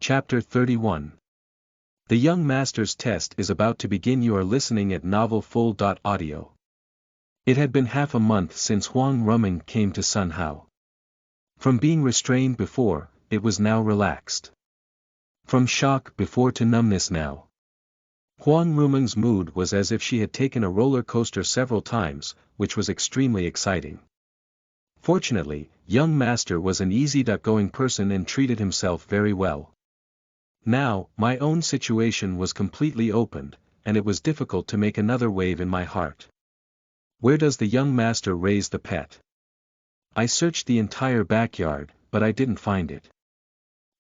Chapter 31. The Young Master's test is about to begin. You are listening at Novel Full. Audio. It had been half a month since Huang Rumeng came to Sun Hao. From being restrained before, it was now relaxed. From shock before to numbness now. Huang Rumeng's mood was as if she had taken a roller coaster several times, which was extremely exciting. Fortunately, young master was an easy-going person and treated himself very well. Now, my own situation was completely opened, and it was difficult to make another wave in my heart. Where does the young master raise the pet? I searched the entire backyard, but I didn't find it.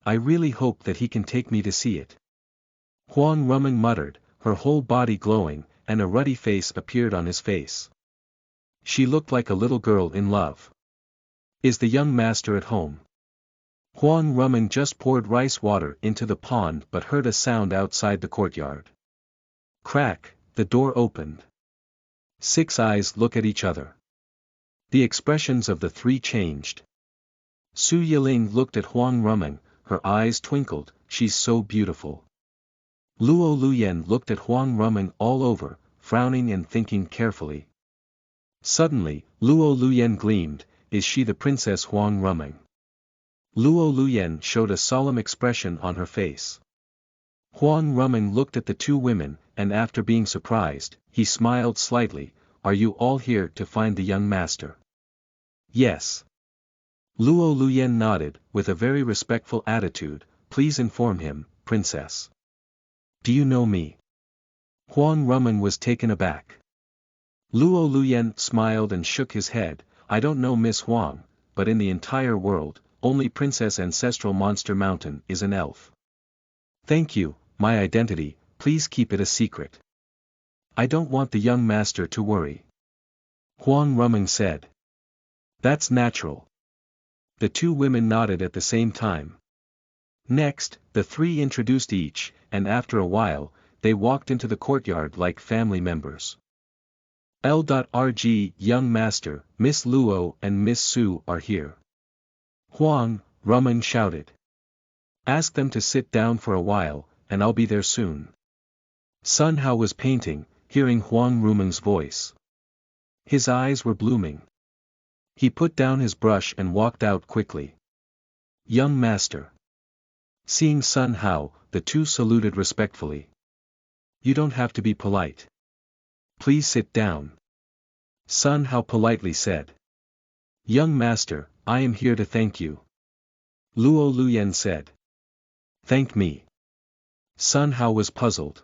I really hope that he can take me to see it. Huang Rumeng muttered, her whole body glowing, and a ruddy face appeared on his face. She looked like a little girl in love. Is the young master at home? Huang Rumeng just poured rice water into the pond but heard a sound outside the courtyard. Crack, the door opened. 6 eyes look at each other. The expressions of the three changed. Su Yiling looked at Huang Rumeng, her eyes twinkled, she's so beautiful. Luo Luyen looked at Huang Rumeng all over, frowning and thinking carefully. Suddenly, Luo Luyen gleamed, is she the Princess Huang Rumeng? Luo Luyen showed a solemn expression on her face. Huang Rumeng looked at the two women, and after being surprised, he smiled slightly, are you all here to find the young master? Yes. Luo Luyen nodded, with a very respectful attitude, please inform him, Princess. Do you know me? Huang Rumeng was taken aback. Luo Luyen smiled and shook his head, I don't know Miss Huang, but in the entire world, only Princess Ancestral Monster Mountain is an elf. Thank you, my identity, please keep it a secret. I don't want the young master to worry. Huang Rumeng said. That's natural. The two women nodded at the same time. Next, the three introduced each, and after a while, they walked into the courtyard like family members. L.RG, young master, Miss Luo and Miss Su are here. Huang Rumeng shouted. Ask them to sit down for a while, and I'll be there soon. Sun Hao was painting, hearing Huang Rumeng's voice. His eyes were blooming. He put down his brush and walked out quickly. Young master. Seeing Sun Hao, the two saluted respectfully. You don't have to be polite. Please sit down. Sun Hao politely said. Young master, I am here to thank you. Luo Luyen said. Thank me. Sun Hao was puzzled.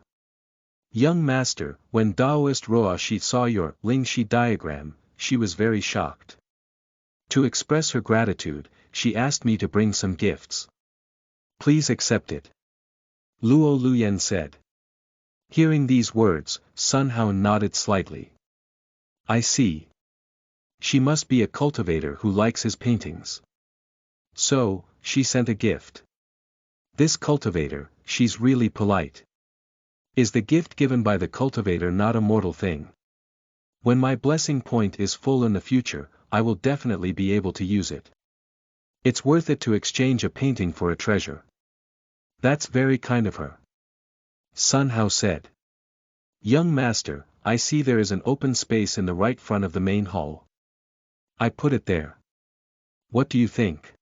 Young master, when Daoist Roashi saw your Lingxi diagram, she was very shocked. To express her gratitude, she asked me to bring some gifts. Please accept it. Luo Luyen said. Hearing these words, Sun Hao nodded slightly. I see. She must be a cultivator who likes his paintings. So, she sent a gift. This cultivator, she's really polite. Is the gift given by the cultivator not a mortal thing? When my blessing point is full in the future, I will definitely be able to use it. It's worth it to exchange a painting for a treasure. That's very kind of her. Sun Hao said. Young master, I see there is an open space in the right front of the main hall. I put it there. What do you think?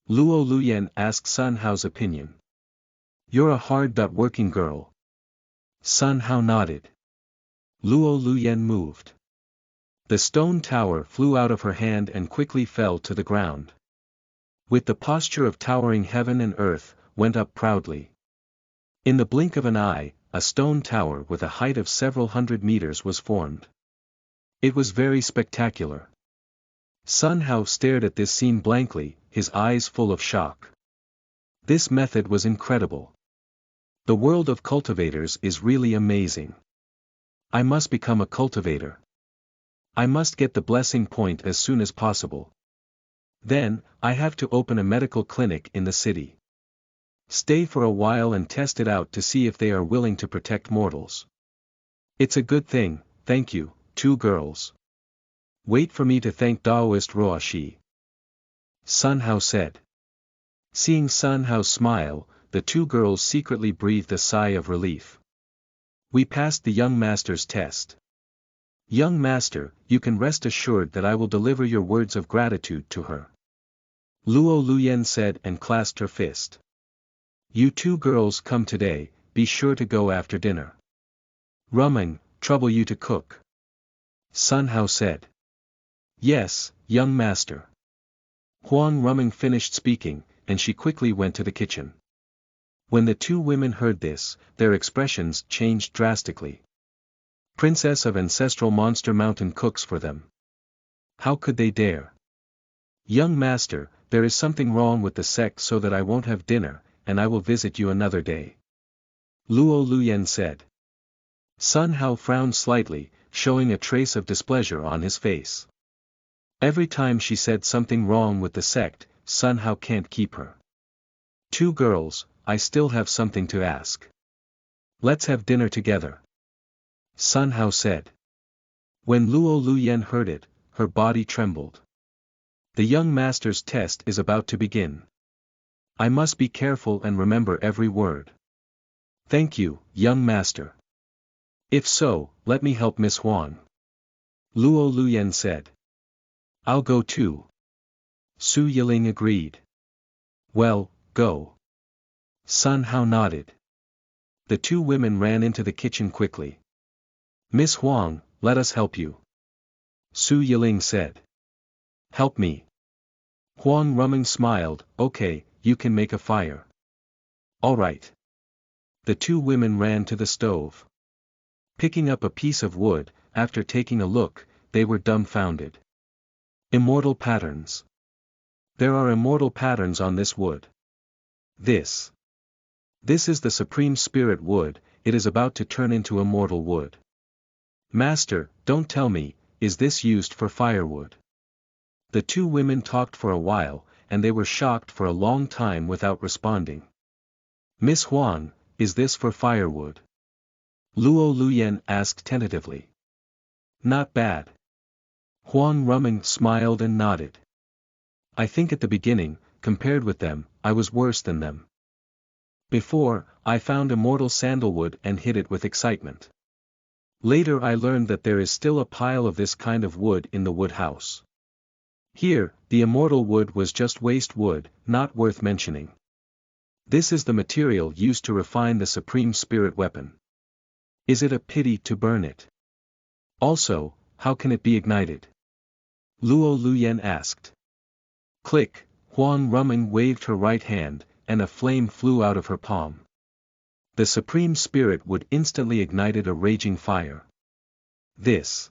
Luo Luyen asked Sun Hao's opinion. You're a hard-working girl. Sun Hao nodded. Luo Luyen moved. The stone tower flew out of her hand and quickly fell to the ground. With the posture of towering heaven and earth, went up proudly. In the blink of an eye, a stone tower with a height of several hundred meters was formed. It was very spectacular. Sun Hao stared at this scene blankly, his eyes full of shock. This method was incredible. The world of cultivators is really amazing. I must become a cultivator. I must get the blessing point as soon as possible. Then, I have to open a medical clinic in the city. Stay for a while and test it out to see if they are willing to protect mortals. It's a good thing, thank you, two girls. Wait for me to thank Daoist Roashi. Sun Hao said. Seeing Sun Hao's smile, the two girls secretly breathed a sigh of relief. We passed the young master's test. Young master, you can rest assured that I will deliver your words of gratitude to her. Luo Luyen said and clasped her fist. You two girls come today, be sure to go after dinner. Rumeng, trouble you to cook. Xuanhuan said. Yes, young master. Huang Rumeng finished speaking, and she quickly went to the kitchen. When the two women heard this, their expressions changed drastically. Princess of Ancestral Monster Mountain cooks for them. How could they dare? Young master, there is something wrong with the sect so that I won't have dinner, and I will visit you another day. Luo Luyen said. Xuanhuan frowned slightly, showing a trace of displeasure on his face. Every time she said something wrong with the sect, Xuanhuan can't keep her. Two girls, I still have something to ask. Let's have dinner together. Xuanhuan said. When Luo Luyen heard it, her body trembled. The young master's test is about to begin. I must be careful and remember every word. Thank you, young master. If so, let me help Miss Huang. Luo Luyen said. I'll go too. Su Yiling agreed. Well, go. Xuanhuan nodded. The two women ran into the kitchen quickly. Miss Huang, let us help you. Su Yiling said. Help me. Huang Rumeng smiled, okay, you can make a fire. All right. The two women ran to the stove. Picking up a piece of wood, after taking a look, they were dumbfounded. Immortal patterns. There are immortal patterns on this wood. This is the Supreme Spirit wood, it is about to turn into immortal wood. Master, don't tell me, is this used for firewood? The two women talked for a while, and they were shocked for a long time without responding. Miss Huang, is this for firewood? Luo Luyen asked tentatively. Not bad. Huang Rumeng smiled and nodded. I think at the beginning, compared with them, I was worse than them. Before, I found immortal sandalwood and hid it with excitement. Later I learned that there is still a pile of this kind of wood in the wood house. Here, the immortal wood was just waste wood, not worth mentioning. This is the material used to refine the Supreme Spirit weapon. Is it a pity to burn it? Also, how can it be ignited? Luo Luyen asked. Click, Huang Rumeng waved her right hand, and a flame flew out of her palm. The Supreme Spirit would instantly ignited a raging fire. This.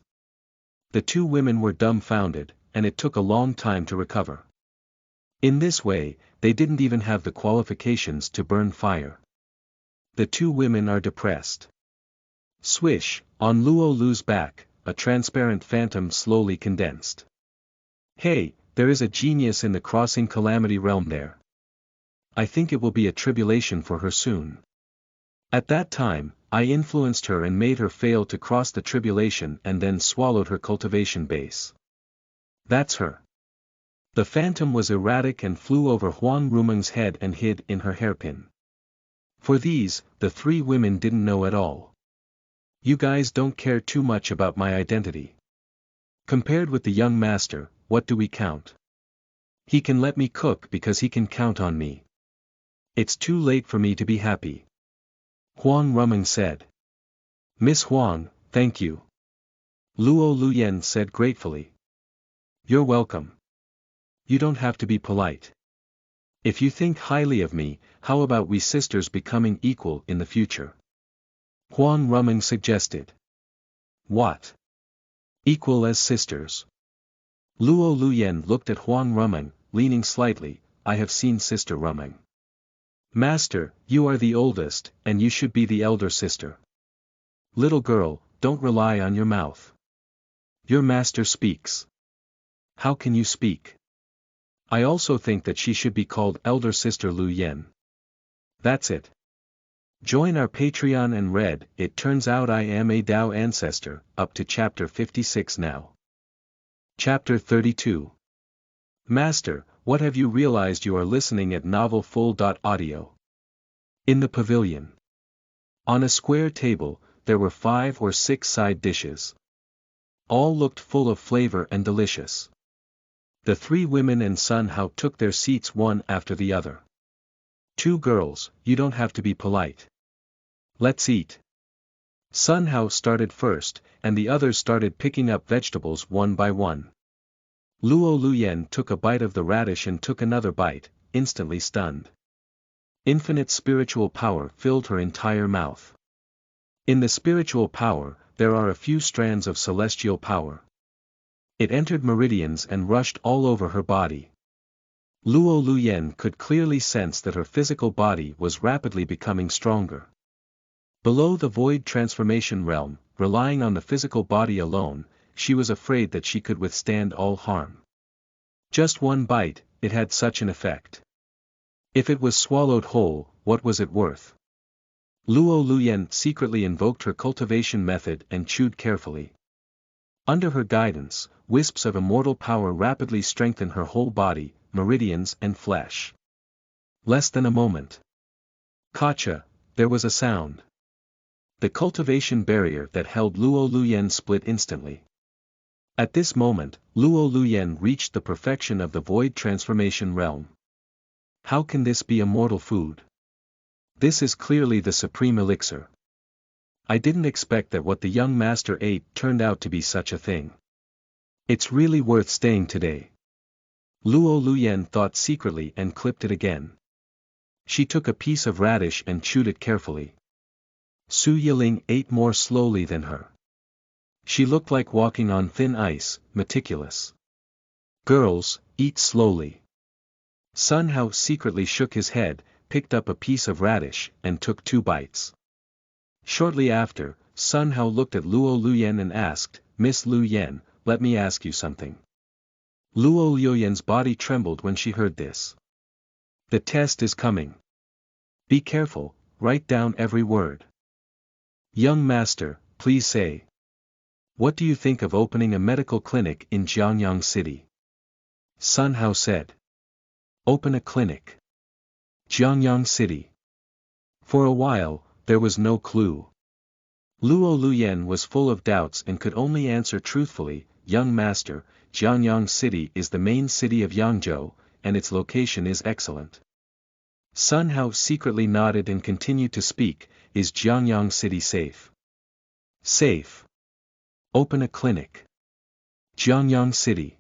The two women were dumbfounded, and it took a long time to recover. In this way, they didn't even have the qualifications to burn fire. The two women are depressed. Swish, on Luo Lu's back, a transparent phantom slowly condensed. Hey, there is a genius in the crossing calamity realm there. I think it will be a tribulation for her soon. At that time, I influenced her and made her fail to cross the tribulation and then swallowed her cultivation base. That's her. The phantom was erratic and flew over Huang Rumeng's head and hid in her hairpin. For these, the three women didn't know at all. You guys don't care too much about my identity. Compared with the young master, what do we count? He can let me cook because he can count on me. It's too late for me to be happy. Huang Rumeng said. Miss Huang, thank you. Luo Luyen said gratefully. You're welcome. You don't have to be polite. If you think highly of me, how about we sisters becoming equal in the future? Huang Rumeng suggested. What? Equal as sisters? Luo Luyen looked at Huang Rumeng, leaning slightly. I have seen Sister Rumeng. Master, you are the oldest, and you should be the elder sister. Little girl, don't rely on your mouth. Your master speaks. How can you speak? I also think that she should be called Elder Sister Lu Yen. That's it. Join our Patreon and read, It Turns Out I Am a Dao Ancestor, up to chapter 56 now. Chapter 32. Master, what have you realized you are listening at novel full.audio? In the pavilion. On a square table, there were 5 or 6 side dishes. All looked full of flavor and delicious. The 3 women and Sun Hao took their seats one after the other. 2 girls, you don't have to be polite. Let's eat. Sun Hao started first, and the others started picking up vegetables one by one. Luo Luyen took a bite of the radish and took another bite, instantly stunned. Infinite spiritual power filled her entire mouth. In the spiritual power, there are a few strands of celestial power. It entered meridians and rushed all over her body. Luo Luyen could clearly sense that her physical body was rapidly becoming stronger. Below the void transformation realm, relying on the physical body alone, she was afraid that she could withstand all harm. Just one bite, it had such an effect. If it was swallowed whole, what was it worth? Luo Luyen secretly invoked her cultivation method and chewed carefully. Under her guidance, wisps of immortal power rapidly strengthened her whole body, meridians and flesh. Less than a moment. Kacha, there was a sound. The cultivation barrier that held Luo Luyen split instantly. At this moment, Luo Luyen reached the perfection of the void transformation realm. How can this be a mortal food? This is clearly the supreme elixir. I didn't expect that what the young master ate turned out to be such a thing. It's really worth staying today. Luo Luyen thought secretly and clipped it again. She took a piece of radish and chewed it carefully. Su Yiling ate more slowly than her. She looked like walking on thin ice, meticulous. Girls, eat slowly. Sun Hao secretly shook his head, picked up a piece of radish, and took 2 bites. Shortly after, Sun Hao looked at Luo Luyen and asked, Miss Lu Yen, let me ask you something. Luo Luyen's body trembled when she heard this. The test is coming. Be careful, write down every word. Young master, please say. What do you think of opening a medical clinic in Jiangyang City? Sun Hao said. Open a clinic. Jiangyang City. For a while, there was no clue. Luo Luyen was full of doubts and could only answer truthfully, Young master, Jiangyang City is the main city of Yangzhou, and its location is excellent. Sun Hao secretly nodded and continued to speak, is Jiangyang City safe? Safe. Open a clinic. Jiangyang City.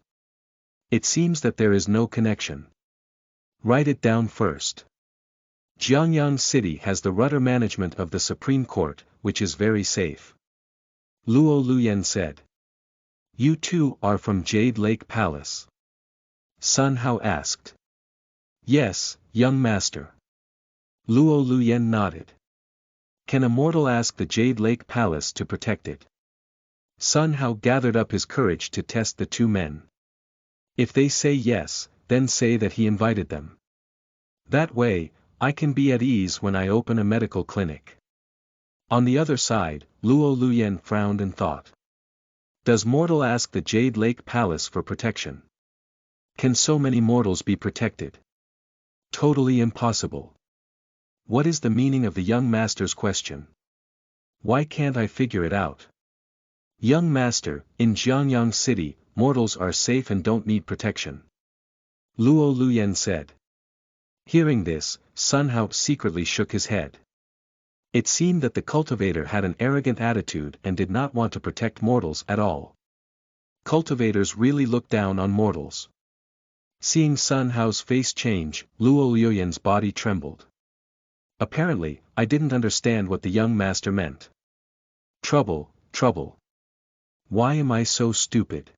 It seems that there is no connection. Write it down first. Jiangyang City has the rudder management of the Supreme Court, which is very safe. Luo Luyen said. You two are from Jade Lake Palace? Sun Hao asked. Yes, young master. Luo Luyen nodded. Can a mortal ask the Jade Lake Palace to protect it? Sun Hao gathered up his courage to test the 2 men. If they say yes, then say that he invited them. That way, I can be at ease when I open a medical clinic. On the other side, Luo Luyen frowned and thought. Does mortal ask the Jade Lake Palace for protection? Can so many mortals be protected? Totally impossible. What is the meaning of the young master's question? Why can't I figure it out? Young master, in Jiangyang City, mortals are safe and don't need protection. Luo Luyen said. Hearing this, Sun Hao secretly shook his head. It seemed that the cultivator had an arrogant attitude and did not want to protect mortals at all. Cultivators really look down on mortals. Seeing Sun Hao's face change, Luo Luyen's body trembled. Apparently, I didn't understand what the young master meant. Trouble, trouble. Why am I so stupid?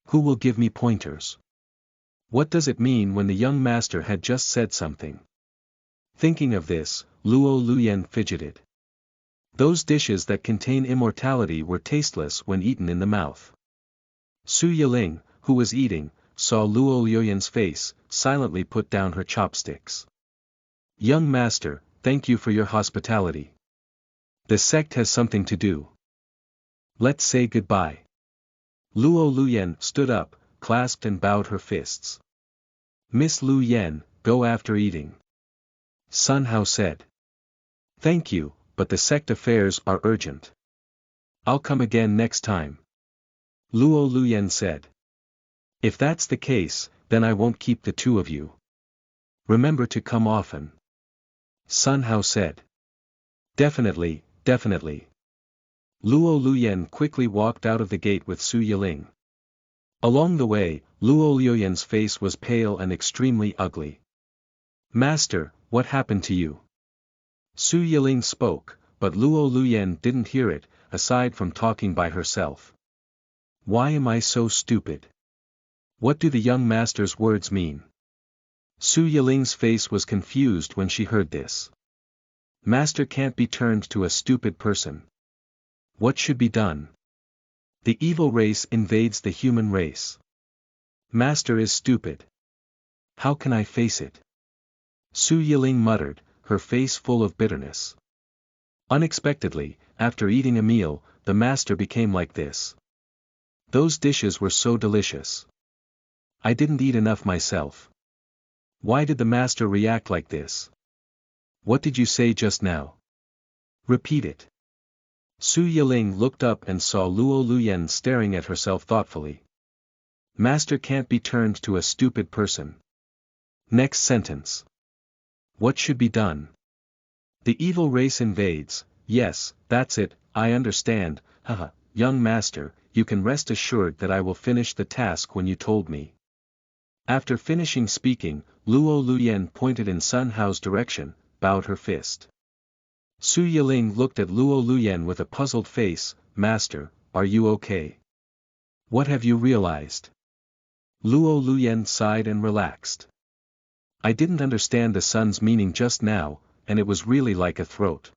Who will give me pointers? What does it mean when the young master had just said something? Thinking of this, Luo Luyen fidgeted. Those dishes that contain immortality were tasteless when eaten in the mouth. Su Yiling, who was eating, saw Luo Luyen's face, silently put down her chopsticks. Young master, thank you for your hospitality. The sect has something to do. Let's say goodbye. Luo Luyen stood up, clasped and bowed her fists. Miss Lu Yen, go after eating. Sun Hao said. Thank you, but the sect affairs are urgent. I'll come again next time. Luo Luyen said. If that's the case, then I won't keep the two of you. Remember to come often. Sun Hao said. Definitely, definitely. Luo Luyen quickly walked out of the gate with Su Yiling. Along the way, Luo Luyen's face was pale and extremely ugly. Master, what happened to you? Su Yiling spoke, but Luo Luyen didn't hear it, aside from talking by herself. Why am I so stupid? What do the young master's words mean? Su Yiling's face was confused when she heard this. Master can't be turned to a stupid person. What should be done? The evil race invades the human race. Master is stupid. How can I face it? Su Yiling muttered, her face full of bitterness. Unexpectedly, after eating a meal, the master became like this. Those dishes were so delicious. I didn't eat enough myself. Why did the master react like this? What did you say just now? Repeat it. Su Yiling looked up and saw Luo Luyen staring at herself thoughtfully. Master can't be turned to a stupid person. Next sentence. What should be done? The evil race invades. Yes, that's it, I understand, haha, young master, you can rest assured that I will finish the task when you told me. After finishing speaking, Luo Luyen pointed in Sun Hao's direction, bowed her fist. Su Yiling looked at Luo Luyen with a puzzled face. Master, are you okay? What have you realized? Luo Luyen sighed and relaxed. I didn't understand the sun's meaning just now, and it was really like a throat.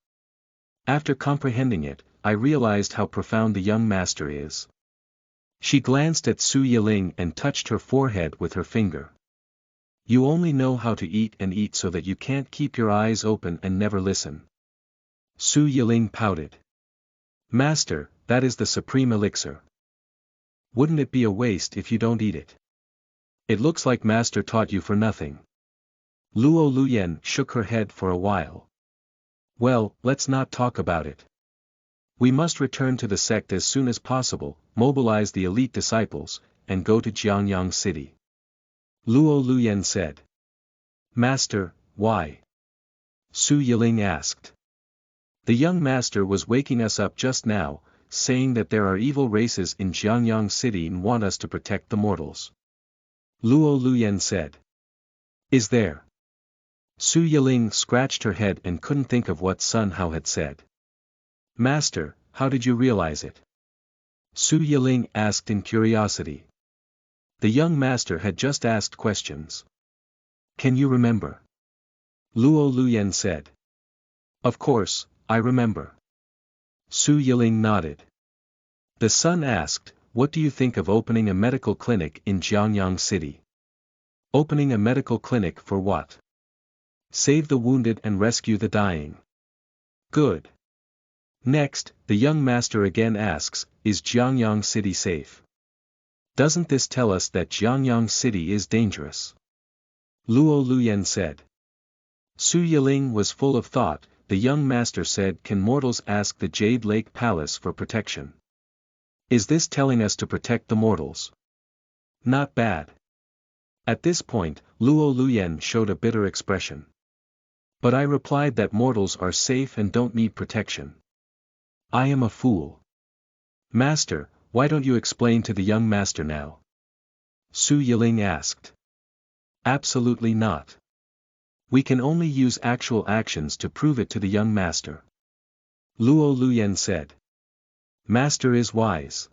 After comprehending it, I realized how profound the young master is. She glanced at Su Yiling and touched her forehead with her finger. You only know how to eat and eat so that you can't keep your eyes open and never listen. Su Yiling pouted. Master, that is the supreme elixir. Wouldn't it be a waste if you don't eat it? It looks like master taught you for nothing. Luo Luyen shook her head for a while. Well, let's not talk about it. We must return to the sect as soon as possible, mobilize the elite disciples, and go to Jiangyang City. Luo Luyen said. Master, why? Su Yiling asked. The young master was waking us up just now, saying that there are evil races in Jiangyang City and want us to protect the mortals. Luo Luyen said. Is there? Su Yiling scratched her head and couldn't think of what Sun Hao had said. Master, how did you realize it? Su Yiling asked in curiosity. The young master had just asked questions. Can you remember? Luo Luyen said. Of course, I remember. Su Yiling nodded. The son asked, what do you think of opening a medical clinic in Jiangyang City? Opening a medical clinic for what? Save the wounded and rescue the dying. Good. Next, the young master again asks, is Jiangyang City safe? Doesn't this tell us that Jiangyang City is dangerous? Luo Luyen said. Su Yiling was full of thought. The young master said, can mortals ask the Jade Lake Palace for protection? Is this telling us to protect the mortals? Not bad. At this point, Luo Luyen showed a bitter expression. But I replied that mortals are safe and don't need protection. I am a fool. Master, why don't you explain to the young master now? Su Yiling asked. Absolutely not. We can only use actual actions to prove it to the young master. Luo Luyen said. Master is wise.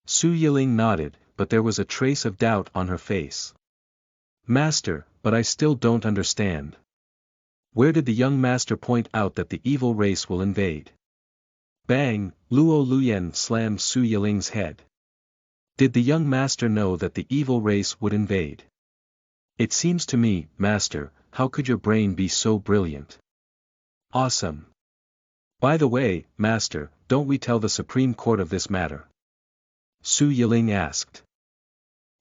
Su Yiling nodded, but there was a trace of doubt on her face. Master, but I still don't understand. Where did the young master point out that the evil race will invade? Bang, Luo Luyen slammed Su Yiling's head. Did the young master know that the evil race would invade? It seems to me, master, how could your brain be so brilliant? Awesome. By the way, master, don't we tell the Supreme Court of this matter? Su Yiling asked.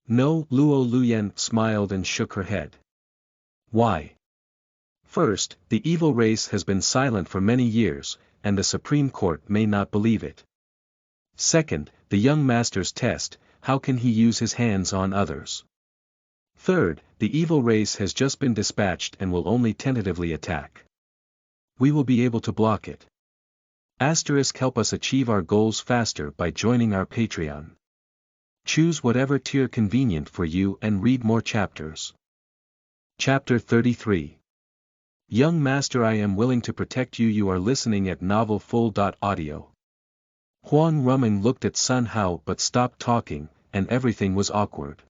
No, Luo Luyen smiled and shook her head. Why? First, the evil race has been silent for many years, and the Supreme Court may not believe it. Second, the young master's test, how can he use his hands on others? Third, the evil race has just been dispatched and will only tentatively attack. We will be able to block it. Help us achieve our goals faster by joining our Patreon. Choose whatever tier convenient for you and read more chapters. Chapter 33. Young Master, I am willing to protect you. You are listening at Novel Full. Audio. Huang Rumeng looked at Sun Hao but stopped talking, and everything was awkward.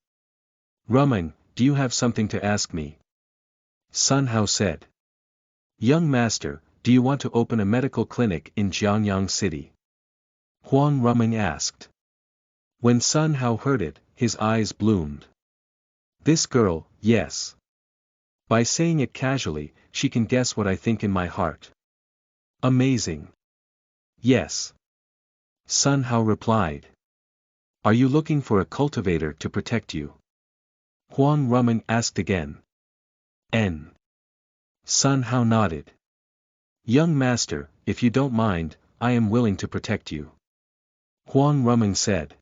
Rumeng, do you have something to ask me? Sun Hao said. Young Master, do you want to open a medical clinic in Jiangyang City? Huang Rumeng asked. When Sun Hao heard it, his eyes bloomed. This girl, yes. By saying it casually, she can guess what I think in my heart. Amazing. Yes. Sun Hao replied. Are you looking for a cultivator to protect you? Huang Rumeng asked again. N. Sun Hao nodded. Young Master, if you don't mind, I am willing to protect you. Huang Rumeng said.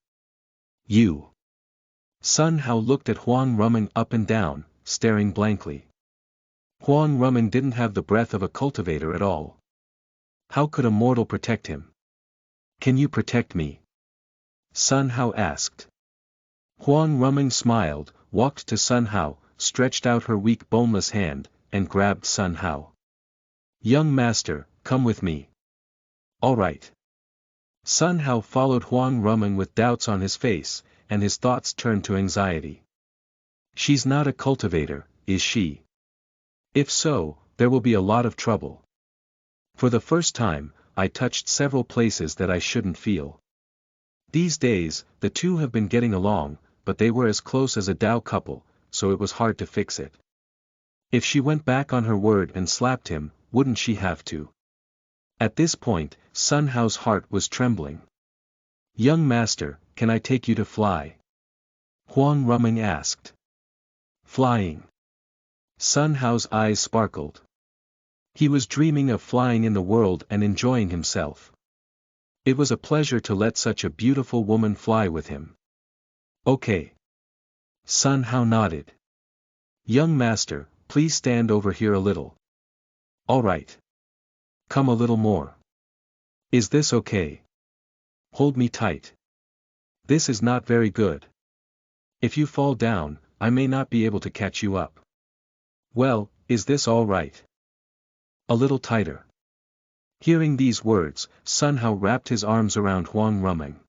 You. Sun Hao looked at Huang Rumeng up and down, staring blankly. Huang Rumeng didn't have the breath of a cultivator at all. How could a mortal protect him? Can you protect me? Sun Hao asked. Huang Rumeng smiled, walked to Sun Hao, stretched out her weak boneless hand, and grabbed Sun Hao. Young Master, come with me. All right. Sun Hao followed Huang Rumeng with doubts on his face, and his thoughts turned to anxiety. She's not a cultivator, is she? If so, there will be a lot of trouble. For the first time, I touched several places that I shouldn't feel. These days, the two have been getting along, but they were as close as a Dao couple, so it was hard to fix it. If she went back on her word and slapped him, wouldn't she have to? At this point, Sun Hao's heart was trembling. Young Master, can I take you to fly? Huang Rumeng asked. Flying. Sun Hao's eyes sparkled. He was dreaming of flying in the world and enjoying himself. It was a pleasure to let such a beautiful woman fly with him. Okay. Sun Hao nodded. Young Master, please stand over here a little. All right. Come a little more. Is this okay? Hold me tight. This is not very good. If you fall down, I may not be able to catch you up. Well, is this all right? A little tighter. Hearing these words, Sun Hao wrapped his arms around Huang Rumeng.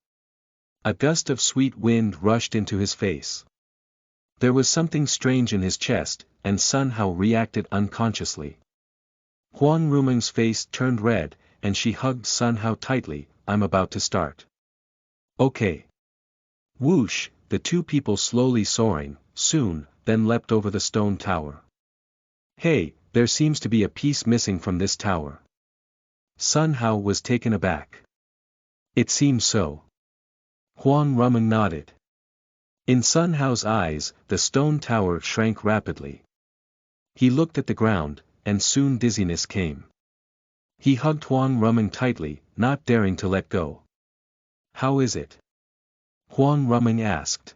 A gust of sweet wind rushed into his face. There was something strange in his chest, and Sun Hao reacted unconsciously. Huang Rumeng's face turned red, and she hugged Sun Hao tightly. I'm about to start. Okay. Whoosh, the two people slowly soaring, soon, then leapt over the stone tower. Hey, there seems to be a piece missing from this tower. Sun Hao was taken aback. It seems so. Huang Rumeng nodded. In Sun Hao's eyes, the stone tower shrank rapidly. He looked at the ground, and soon dizziness came. He hugged Huang Rumeng tightly, not daring to let go. How is it? Huang Rumeng asked.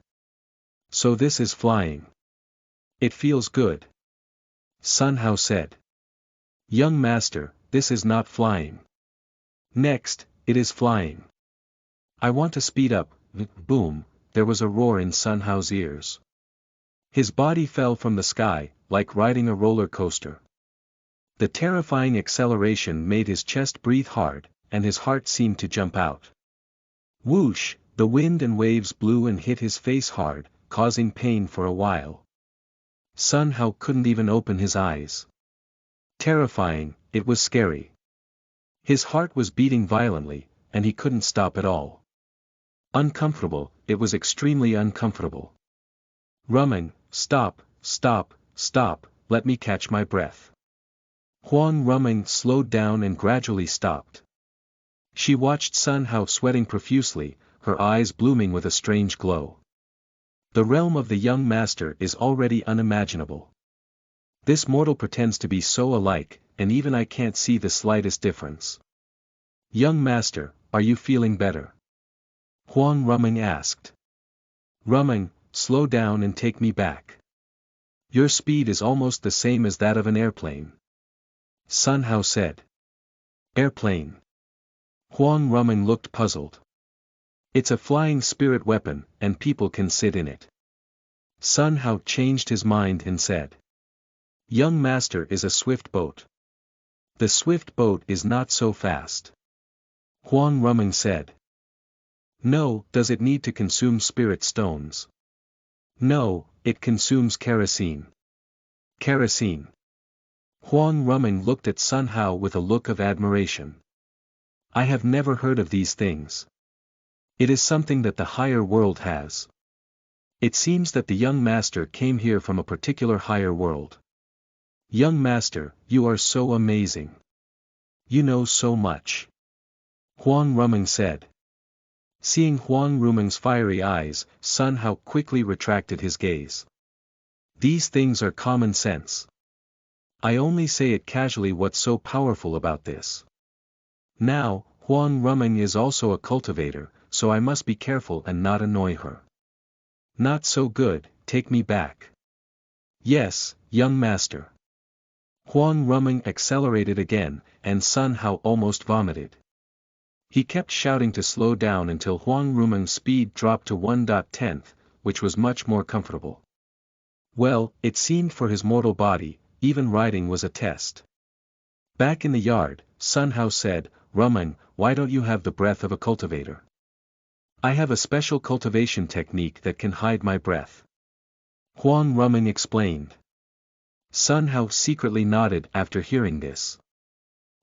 So this is flying. It feels good. Sun Hao said. Young Master, this is not flying. Next, it is flying. I want to speed up. Boom, there was a roar in Sun Hao's ears. His body fell from the sky, like riding a roller coaster. The terrifying acceleration made his chest breathe hard, and his heart seemed to jump out. Whoosh, the wind and waves blew and hit his face hard, causing pain for a while. Sun Hao couldn't even open his eyes. Terrifying, it was scary. His heart was beating violently, and he couldn't stop at all. Uncomfortable, it was extremely uncomfortable. Rumeng, stop, stop, stop, let me catch my breath. Huang Rumeng slowed down and gradually stopped. She watched Sun Hao sweating profusely, her eyes blooming with a strange glow. The realm of the young master is already unimaginable. This mortal pretends to be so alike, and even I can't see the slightest difference. Young master, are you feeling better? Huang Rumeng asked. Rumeng, slow down and take me back. Your speed is almost the same as that of an airplane. Sun Hao said. Airplane. Huang Rumeng looked puzzled. It's a flying spirit weapon, and people can sit in it. Sun Hao changed his mind and said. Young master is a swift boat. The swift boat is not so fast. Huang Rumeng said. No, does it need to consume spirit stones? No, it consumes kerosene. Kerosene. Huang Rumeng looked at Sun Hao with a look of admiration. I have never heard of these things. It is something that the higher world has. It seems that the young master came here from a particular higher world. Young master, you are so amazing. You know so much. Huang Rumeng said. Seeing Huang Rumeng's fiery eyes, Sun Hao quickly retracted his gaze. These things are common sense. I only say it casually. What's so powerful about this? Now, Huang Rumeng is also a cultivator, so I must be careful and not annoy her. Not so good, take me back. Yes, young master. Huang Rumeng accelerated again, and Sun Hao almost vomited. He kept shouting to slow down until Huang Rumeng's speed dropped to 1/10, which was much more comfortable. Well, it seemed for his mortal body, even riding was a test. Back in the yard, Sun Hao said, Rumeng, why don't you have the breath of a cultivator? I have a special cultivation technique that can hide my breath. Huang Rumeng explained. Sun Hao secretly nodded after hearing this.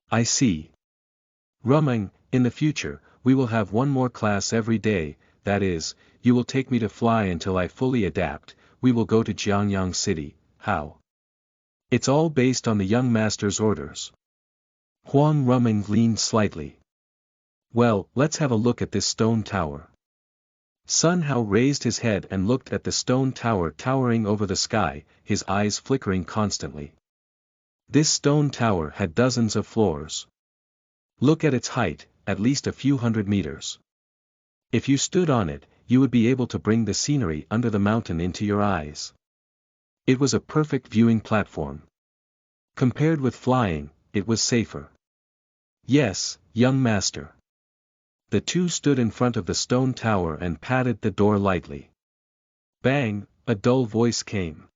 I see. Rumeng, in the future, we will have one more class every day, that is, you will take me to fly until I fully adapt. We will go to Jiangyang City. How? It's all based on the young master's orders. Huang Rumeng leaned slightly. Well, let's have a look at this stone tower. Sun Hao raised his head and looked at the stone tower towering over the sky, his eyes flickering constantly. This stone tower had dozens of floors. Look at its height, at least a few hundred meters. If you stood on it, you would be able to bring the scenery under the mountain into your eyes. It was a perfect viewing platform. Compared with flying, it was safer. Yes, young master. The two stood in front of the stone tower and patted the door lightly. Bang, a dull voice came.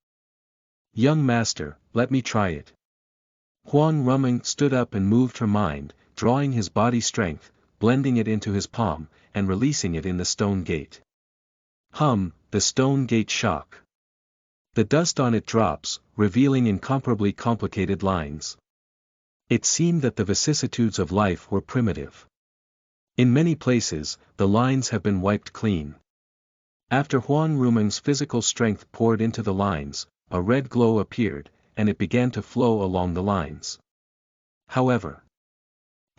Young master, let me try it. Huang Rumeng stood up and moved her mind, drawing his body strength, blending it into his palm, and releasing it in the stone gate. The stone gate shook. The dust on it drops, revealing incomparably complicated lines. It seemed that the vicissitudes of life were primitive. In many places, the lines have been wiped clean. After Huang Rumeng's physical strength poured into the lines, a red glow appeared, and it began to flow along the lines. However,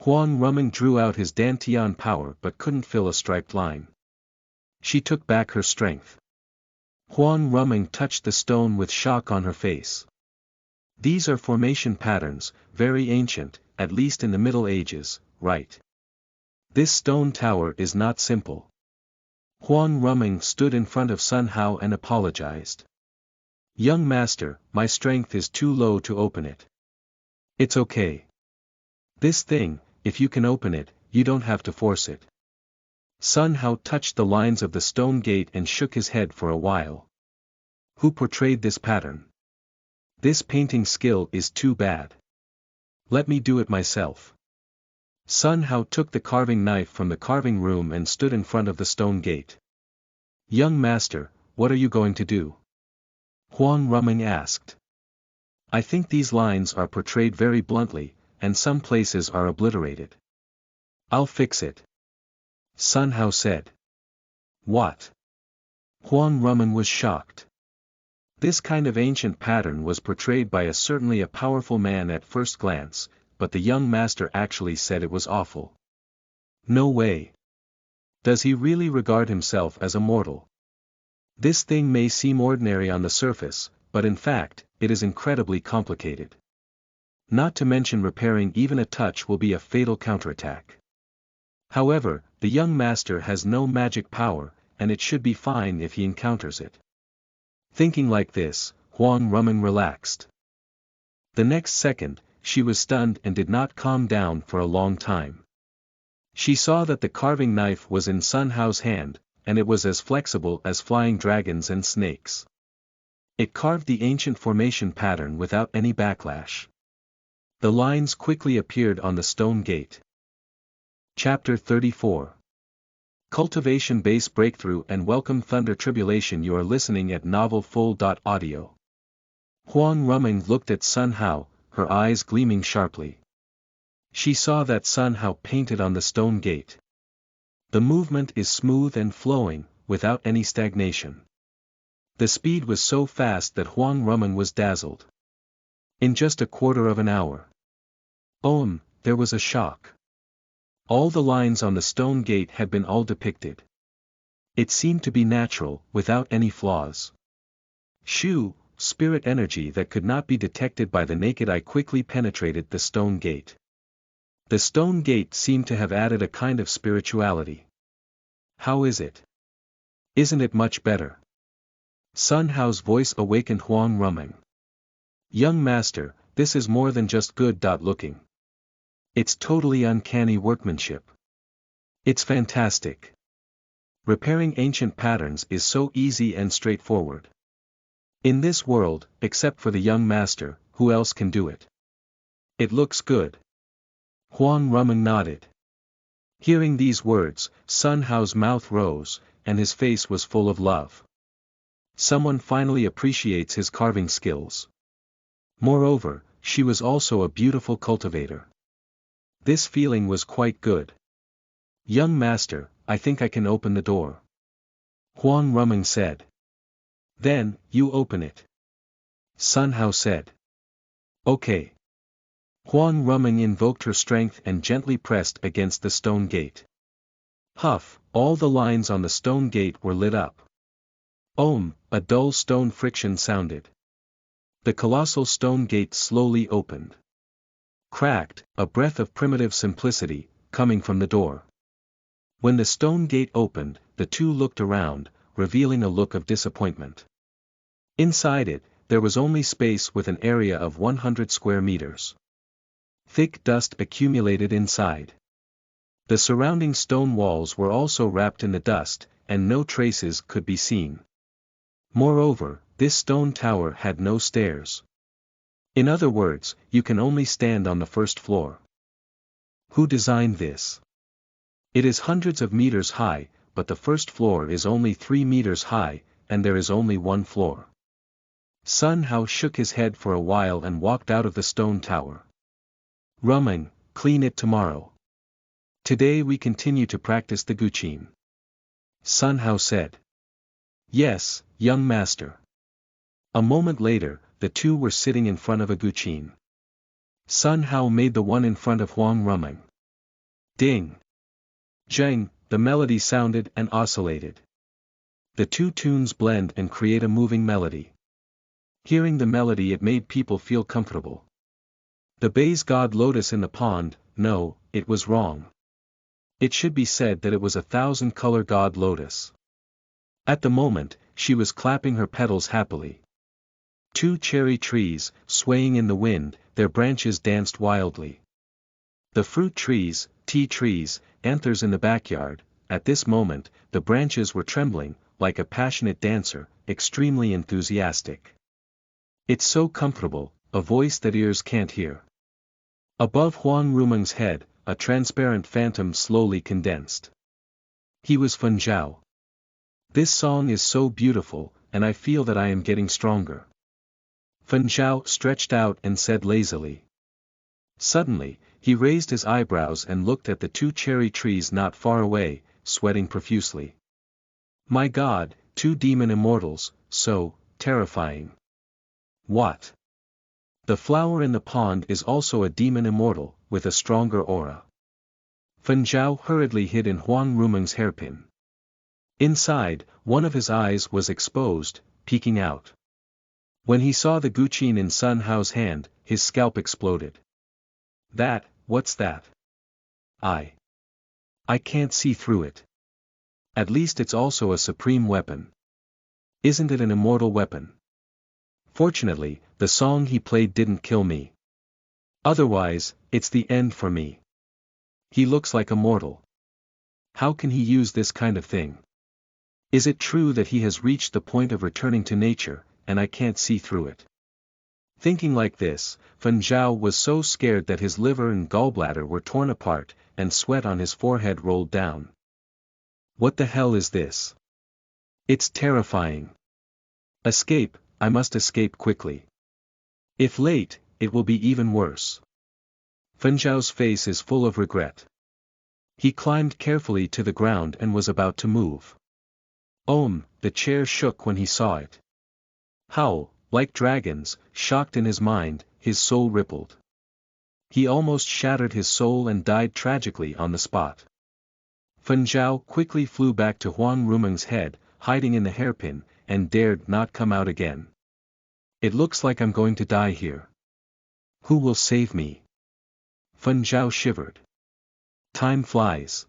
Huang Rumeng drew out his Dantian power but couldn't fill a striped line. She took back her strength. Huang Rumeng touched the stone with shock on her face. These are formation patterns, very ancient, at least in the Middle Ages, right? This stone tower is not simple. Huang Rumeng stood in front of Sun Hao and apologized. Young master, my strength is too low to open it. It's okay. This thing, if you can open it, you don't have to force it. Sun Hao touched the lines of the stone gate and shook his head for a while. Who portrayed this pattern? This painting skill is too bad. Let me do it myself. Sun Hao took the carving knife from the carving room and stood in front of the stone gate. Young master, what are you going to do? Huang Rumeng asked. I think these lines are portrayed very bluntly, and some places are obliterated. I'll fix it. Sun Hao said. What? Huang Rumeng was shocked. This kind of ancient pattern was portrayed by certainly a powerful man at first glance, but the young master actually said it was awful. No way. Does he really regard himself as a mortal? This thing may seem ordinary on the surface, but in fact, it is incredibly complicated. Not to mention repairing even a touch will be a fatal counterattack. However, the young master has no magic power, and it should be fine if he encounters it. Thinking like this, Huang Rumeng relaxed. The next second, she was stunned and did not calm down for a long time. She saw that the carving knife was in Sun Hao's hand, and it was as flexible as flying dragons and snakes. It carved the ancient formation pattern without any backlash. The lines quickly appeared on the stone gate. Chapter 34. Cultivation Base Breakthrough and Welcome Thunder Tribulation. You are listening at novelfull.audio. Huang Rumeng looked at Sun Hao, her eyes gleaming sharply. She saw that Sun Hao painted on the stone gate. The movement is smooth and flowing, without any stagnation. The speed was so fast that Huang Rumeng was dazzled. In just a quarter of an hour. There was a shock. All the lines on the stone gate had been all depicted. It seemed to be natural, without any flaws. Shu, spirit energy that could not be detected by the naked eye quickly penetrated the stone gate. The stone gate seemed to have added a kind of spirituality. How is it? Isn't it much better? Sun Hao's voice awakened Huang Rumeng. Young master, this is more than just good. Looking. It's totally uncanny workmanship. It's fantastic. Repairing ancient patterns is so easy and straightforward. In this world, except for the young master, who else can do it? It looks good. Huang Rumeng nodded. Hearing these words, Sun Hao's mouth rose, and his face was full of love. Someone finally appreciates his carving skills. Moreover, she was also a beautiful cultivator. This feeling was quite good. Young master, I think I can open the door. Huang Rumeng said. Then, you open it. Sun Hao said. Okay. Huang Rumeng invoked her strength and gently pressed against the stone gate. Huff, all the lines on the stone gate were lit up. A dull stone friction sounded. The colossal stone gate slowly opened. Cracked, a breath of primitive simplicity, coming from the door. When the stone gate opened, the two looked around, revealing a look of disappointment. Inside it, there was only space with an area of 100 square meters. Thick dust accumulated inside. The surrounding stone walls were also wrapped in the dust, and no traces could be seen. Moreover, this stone tower had no stairs. In other words, you can only stand on the first floor. Who designed this? It is hundreds of meters high, but the first floor is only 3 meters high, and there is only one floor. Sun Hao shook his head for a while and walked out of the stone tower. Rumeng, clean it tomorrow. Today we continue to practice the Guqin. Sun Hao said. Yes, young master. A moment later, the two were sitting in front of a Guqin. Sun Hao made the one in front of Huang Rumeng. Ding! Zheng, the melody sounded and oscillated. The two tunes blend and create a moving melody. Hearing the melody, it made people feel comfortable. The baize god lotus in the pond, no, it was wrong. It should be said that it was 1,000-color god lotus. At the moment, she was clapping her petals happily. 2 cherry trees, swaying in the wind, their branches danced wildly. The fruit trees, tea trees, anthers in the backyard, at this moment, the branches were trembling, like a passionate dancer, extremely enthusiastic. It's so comfortable, a voice that ears can't hear. Above Huang Rumeng's head, a transparent phantom slowly condensed. He was Feng Zhao. This song is so beautiful, and I feel that I am getting stronger. Feng Zhao stretched out and said lazily. Suddenly, he raised his eyebrows and looked at the 2 cherry trees not far away, sweating profusely. My God, 2 demon immortals, so terrifying. What? The flower in the pond is also a demon immortal, with a stronger aura. Feng Zhao hurriedly hid in Huang Rumeng's hairpin. Inside, one of his eyes was exposed, peeking out. When he saw the guqin in Sun Hao's hand, his scalp exploded. What's that? I can't see through it. At least it's also a supreme weapon. Isn't it an immortal weapon? Fortunately, the song he played didn't kill me. Otherwise, it's the end for me. He looks like a mortal. How can he use this kind of thing? Is it true that he has reached the point of returning to nature, and I can't see through it? Thinking like this, Fan Zhao was so scared that his liver and gallbladder were torn apart, and sweat on his forehead rolled down. What the hell is this? It's terrifying. Escape, I must escape quickly. If late, it will be even worse. Fan Zhao's face is full of regret. He climbed carefully to the ground and was about to move. The chair shook when he saw it. How, like dragons, shocked in his mind, his soul rippled. He almost shattered his soul and died tragically on the spot. Fan Zhao quickly flew back to Huang Rumeng's head, hiding in the hairpin, and dared not come out again. It looks like I'm going to die here. Who will save me? Fan Zhao shivered. Time flies.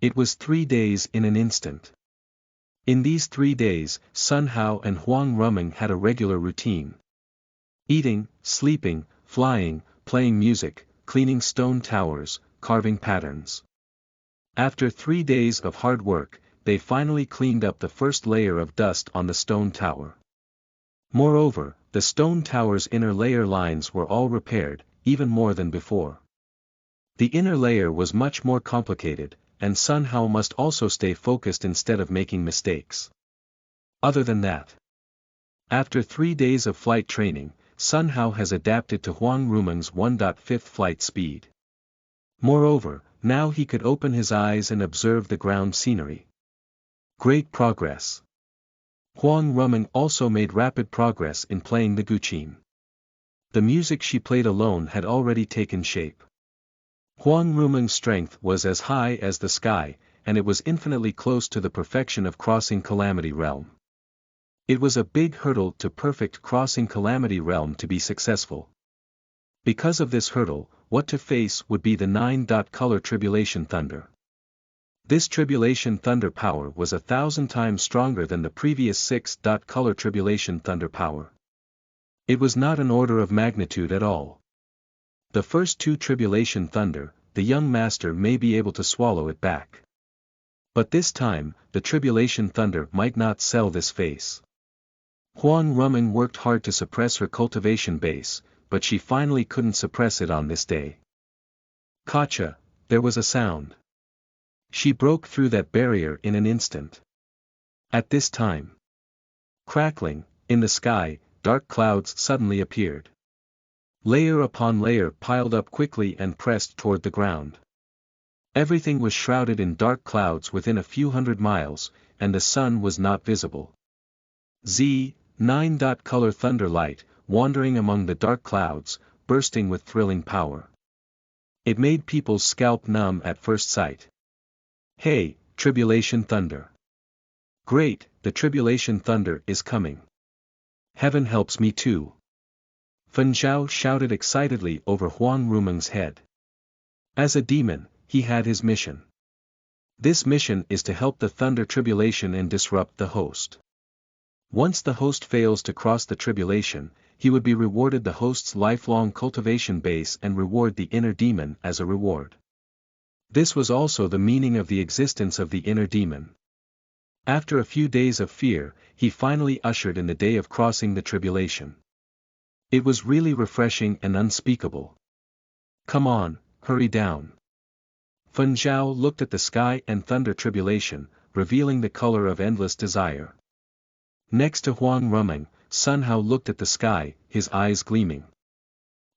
It was 3 days in an instant. In these 3 days, Sun Hao and Huang Rumeng had a regular routine. Eating, sleeping, flying, playing music, cleaning stone towers, carving patterns. After 3 days of hard work, they finally cleaned up the first layer of dust on the stone tower. Moreover, the stone tower's inner layer lines were all repaired, even more than before. The inner layer was much more complicated, and Sun Hao must also stay focused instead of making mistakes. Other than that, after 3 days of flight training, Sun Hao has adapted to Huang Rumeng's 1.5 flight speed. Moreover, now he could open his eyes and observe the ground scenery. Great progress. Huang Rumeng also made rapid progress in playing the guqin. The music she played alone had already taken shape. Huang Rumeng's strength was as high as the sky, and it was infinitely close to the perfection of crossing Calamity Realm. It was a big hurdle to perfect crossing Calamity Realm to be successful. Because of this hurdle, what to face would be the 9-color Tribulation Thunder. This Tribulation Thunder power was 1,000 times stronger than the previous 6-color Tribulation Thunder power. It was not an order of magnitude at all. The first 2 Tribulation Thunder, the young master may be able to swallow it back. But this time, the Tribulation Thunder might not sell this face. Huang Rumeng worked hard to suppress her cultivation base, but she finally couldn't suppress it on this day. Gotcha, there was a sound. She broke through that barrier in an instant. At this time, crackling, in the sky, dark clouds suddenly appeared. Layer upon layer piled up quickly and pressed toward the ground. Everything was shrouded in dark clouds within a few hundred miles, and the sun was not visible. 9-color thunder light, wandering among the dark clouds, bursting with thrilling power. It made people's scalp numb at first sight. Hey, Tribulation Thunder. Great, the Tribulation Thunder is coming. Heaven helps me too. Fan Zhao shouted excitedly over Huang Rumeng's head. As a demon, he had his mission. This mission is to help the Thunder Tribulation and disrupt the host. Once the host fails to cross the tribulation, he would be rewarded the host's lifelong cultivation base and reward the inner demon as a reward. This was also the meaning of the existence of the inner demon. After a few days of fear, he finally ushered in the day of crossing the tribulation. It was really refreshing and unspeakable. Come on, hurry down. Fan Zhao looked at the sky and thunder tribulation, revealing the color of endless desire. Next to Huang Rumeng, Sun Hao looked at the sky, his eyes gleaming.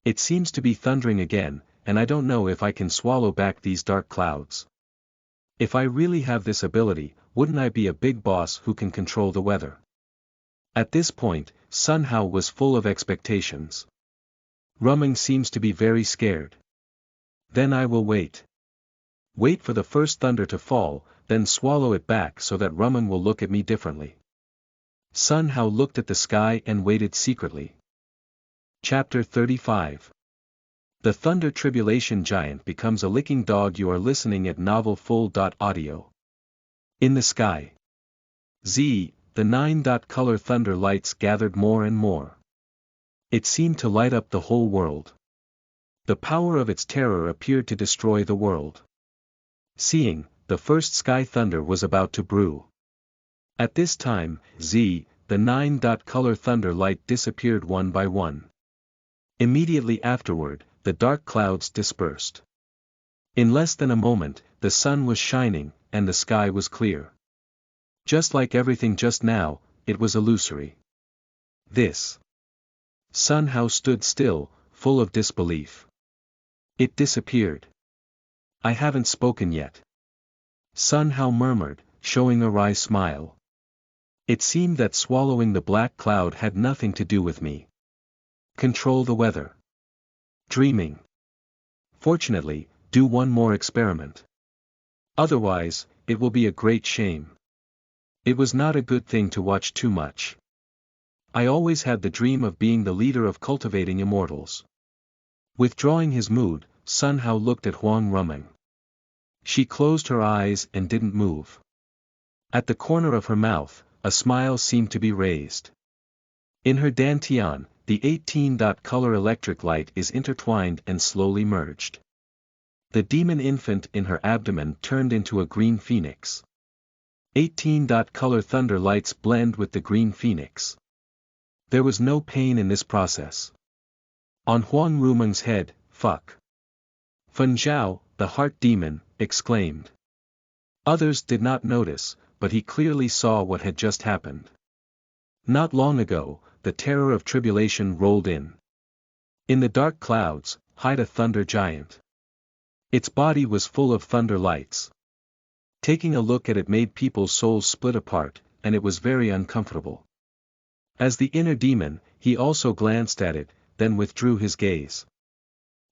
It seems to be thundering again, and I don't know if I can swallow back these dark clouds. If I really have this ability, wouldn't I be a big boss who can control the weather? At this point, Sun Hao was full of expectations. Rumeng seems to be very scared. Then I will wait. Wait for the first thunder to fall, then swallow it back so that Rumeng will look at me differently. Sun Hao looked at the sky and waited secretly. Chapter 35. The Thunder Tribulation Giant becomes a licking dog. You are listening at Novel Full.audio. In the sky. The 9-color thunder lights gathered more and more. It seemed to light up the whole world. The power of its terror appeared to destroy the world. Seeing, the first sky thunder was about to brew. At this time, the 9-color thunder light disappeared one by one. Immediately afterward, the dark clouds dispersed. In less than a moment, the sun was shining, and the sky was clear. Just like everything just now, it was illusory. This. Sun Hao stood still, full of disbelief. It disappeared. I haven't spoken yet. Sun Hao murmured, showing a wry smile. It seemed that swallowing the black cloud had nothing to do with me. Control the weather. Dreaming. Fortunately, do one more experiment. Otherwise, it will be a great shame. It was not a good thing to watch too much. I always had the dream of being the leader of cultivating immortals. Withdrawing his mood, Sun Hao looked at Huang Rumeng. She closed her eyes and didn't move. At the corner of her mouth, a smile seemed to be raised. In her dantian, the 18-color electric light is intertwined and slowly merged. The demon infant in her abdomen turned into a green phoenix. 18-color thunder lights blend with the green phoenix. There was no pain in this process. On Huang Rumeng's head, fuck. Fen Zhao, the heart demon, exclaimed. Others did not notice, but he clearly saw what had just happened. Not long ago, the terror of tribulation rolled in. In the dark clouds, hid a thunder giant. Its body was full of thunder lights. Taking a look at it made people's souls split apart, and it was very uncomfortable. As the inner demon, he also glanced at it, then withdrew his gaze.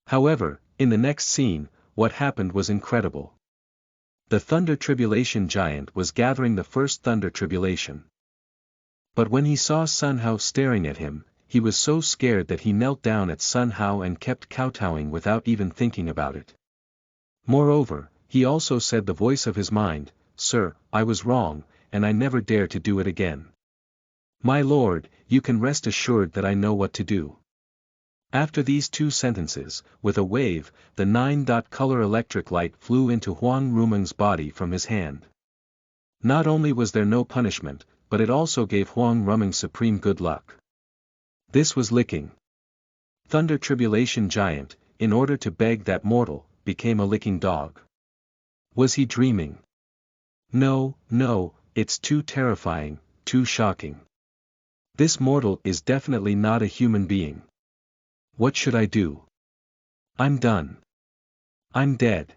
However, in the next scene, what happened was incredible. The Thunder Tribulation Giant was gathering the first Thunder Tribulation. But when he saw Sun Hao staring at him, he was so scared that he knelt down at Sun Hao and kept kowtowing without even thinking about it. Moreover, he also said the voice of his mind, "Sir, I was wrong, and I never dare to do it again. My lord, you can rest assured that I know what to do." After these two sentences, with a wave, the 9-color electric light flew into Huang Rumeng's body from his hand. Not only was there no punishment, but it also gave Huang Rumeng supreme good luck. This was licking. Thunder Tribulation Giant, in order to beg that mortal, became a licking dog. Was he dreaming? No, it's too terrifying, too shocking. This mortal is definitely not a human being. What should I do? I'm done. I'm dead.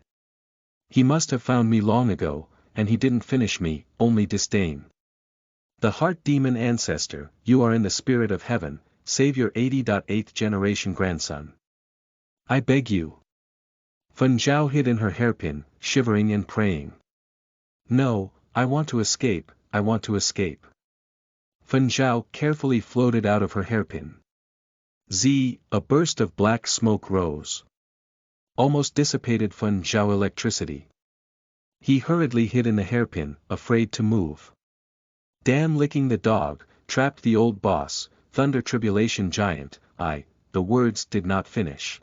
He must have found me long ago, and he didn't finish me, only disdain. The Heart Demon Ancestor, you are in the spirit of heaven, save your 80th generation grandson. I beg you. Fen Zhao hid in her hairpin, shivering and praying. No, I want to escape, I want to escape. Fen Zhao carefully floated out of her hairpin. A burst of black smoke rose. Almost dissipated Fen Zhao electricity. He hurriedly hid in the hairpin, afraid to move. Damn licking the dog, trapped the old boss, Thunder Tribulation Giant, the words did not finish.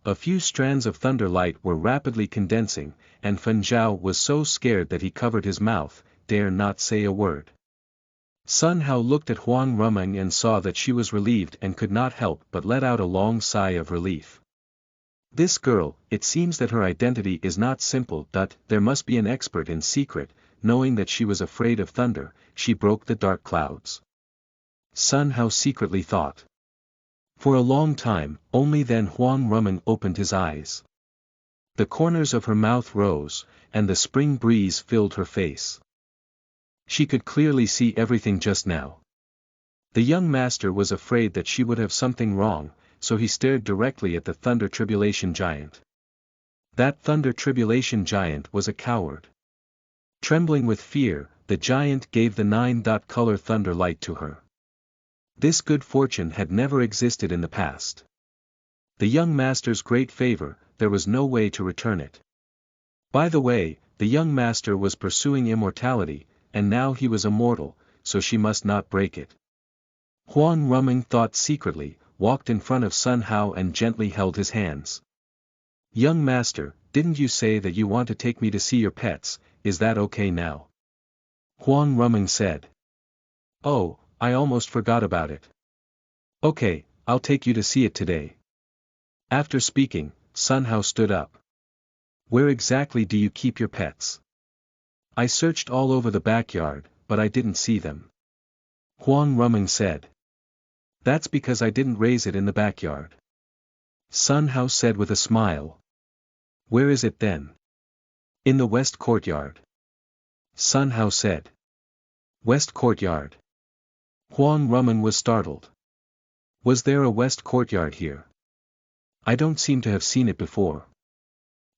A few strands of thunder light were rapidly condensing, and Fen Zhao was so scared that he covered his mouth, dare not say a word. Sun Hao looked at Huang Rumeng and saw that she was relieved and could not help but let out a long sigh of relief. This girl, it seems that her identity is not simple. There must be an expert in secret. Knowing that she was afraid of thunder, she broke the dark clouds. Sun Hao secretly thought. For a long time, only then Huang Rumeng opened his eyes. The corners of her mouth rose, and the spring breeze filled her face. She could clearly see everything just now. The young master was afraid that she would have something wrong, so he stared directly at the Thunder Tribulation Giant. That Thunder Tribulation Giant was a coward. Trembling with fear, the giant gave the 9-color thunder light to her. This good fortune had never existed in the past. The young master's great favor, there was no way to return it. By the way, the young master was pursuing immortality, and now he was immortal, so she must not break it. Xuanhuan thought secretly, walked in front of Sun Hao and gently held his hands. Young master, didn't you say that you want to take me to see your pets, is that okay now? Xuanhuan said. Oh, I almost forgot about it. Okay, I'll take you to see it today. After speaking, Sun Hao stood up. Where exactly do you keep your pets? I searched all over the backyard, but I didn't see them. Xuanhuan said. That's because I didn't raise it in the backyard. Sun Hao said with a smile. Where is it then? In the west courtyard. Sun Hao said. West courtyard. Xuanhuan was startled. Was there a west courtyard here? I don't seem to have seen it before.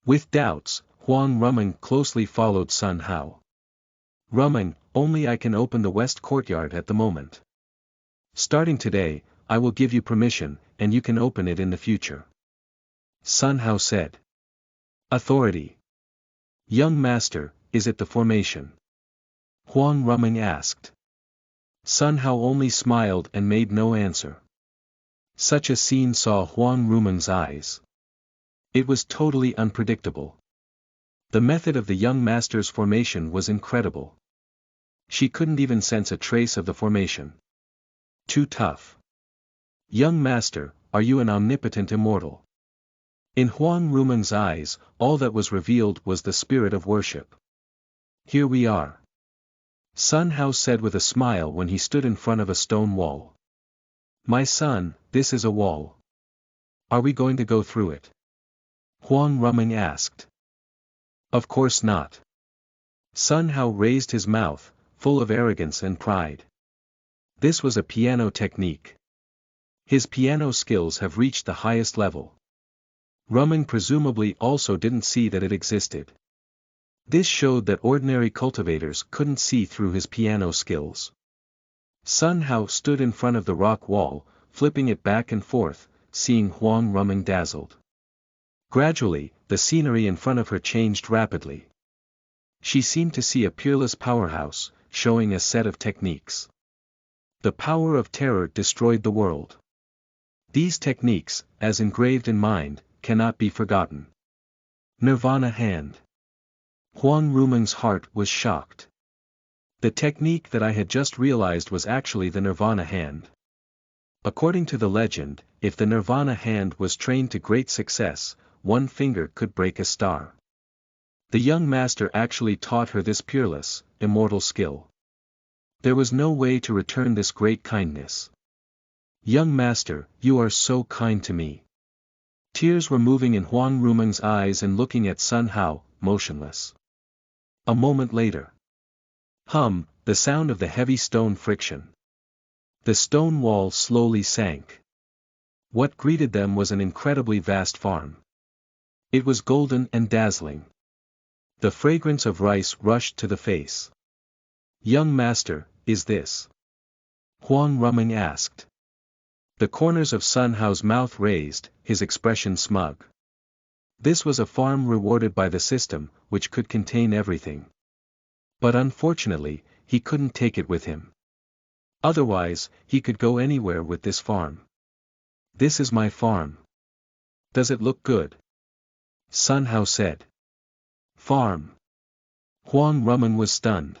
With doubts, Xuanhuan closely followed Sun Hao. Rumen, only I can open the west courtyard at the moment. Starting today, I will give you permission, and you can open it in the future. Sun Hao said. Authority. Young master, is it the formation? Xuanhuan asked. Sun Hao only smiled and made no answer. Such a scene saw Xuanhuan's eyes. It was totally unpredictable. The method of the young master's formation was incredible. She couldn't even sense a trace of the formation. Too tough. Young master, are you an omnipotent immortal? In Xuanhuan's eyes, all that was revealed was the spirit of worship. Here we are. Sun Hao said with a smile when he stood in front of a stone wall. My son, this is a wall. Are we going to go through it? Xuanhuan asked. Of course not. Sun Hao raised his mouth, full of arrogance and pride. This was a piano technique. His piano skills have reached the highest level. Rumen presumably also didn't see that it existed. This showed that ordinary cultivators couldn't see through his piano skills. Sun Hao stood in front of the rock wall, flipping it back and forth, seeing Xuanhuan dazzled. Gradually, the scenery in front of her changed rapidly. She seemed to see a peerless powerhouse, showing a set of techniques. The power of terror destroyed the world. These techniques, as engraved in mind, cannot be forgotten. Nirvana hand. Xuanhuan's heart was shocked. The technique that I had just realized was actually the Nirvana hand. According to the legend, if the Nirvana hand was trained to great success, one finger could break a star. The young master actually taught her this peerless, immortal skill. There was no way to return this great kindness. Young master, you are so kind to me. Tears were moving in Xuanhuan's eyes and looking at Sun Hao, motionless. A moment later. The sound of the heavy stone friction. The stone wall slowly sank. What greeted them was an incredibly vast farm. It was golden and dazzling. The fragrance of rice rushed to the face. Young master, is this? Xuanhuan asked. The corners of Sun Hao's mouth raised, his expression smug. This was a farm rewarded by the system, which could contain everything. But unfortunately, he couldn't take it with him. Otherwise, he could go anywhere with this farm. This is my farm. Does it look good? Sun Hao said. Farm. Xuanhuan was stunned.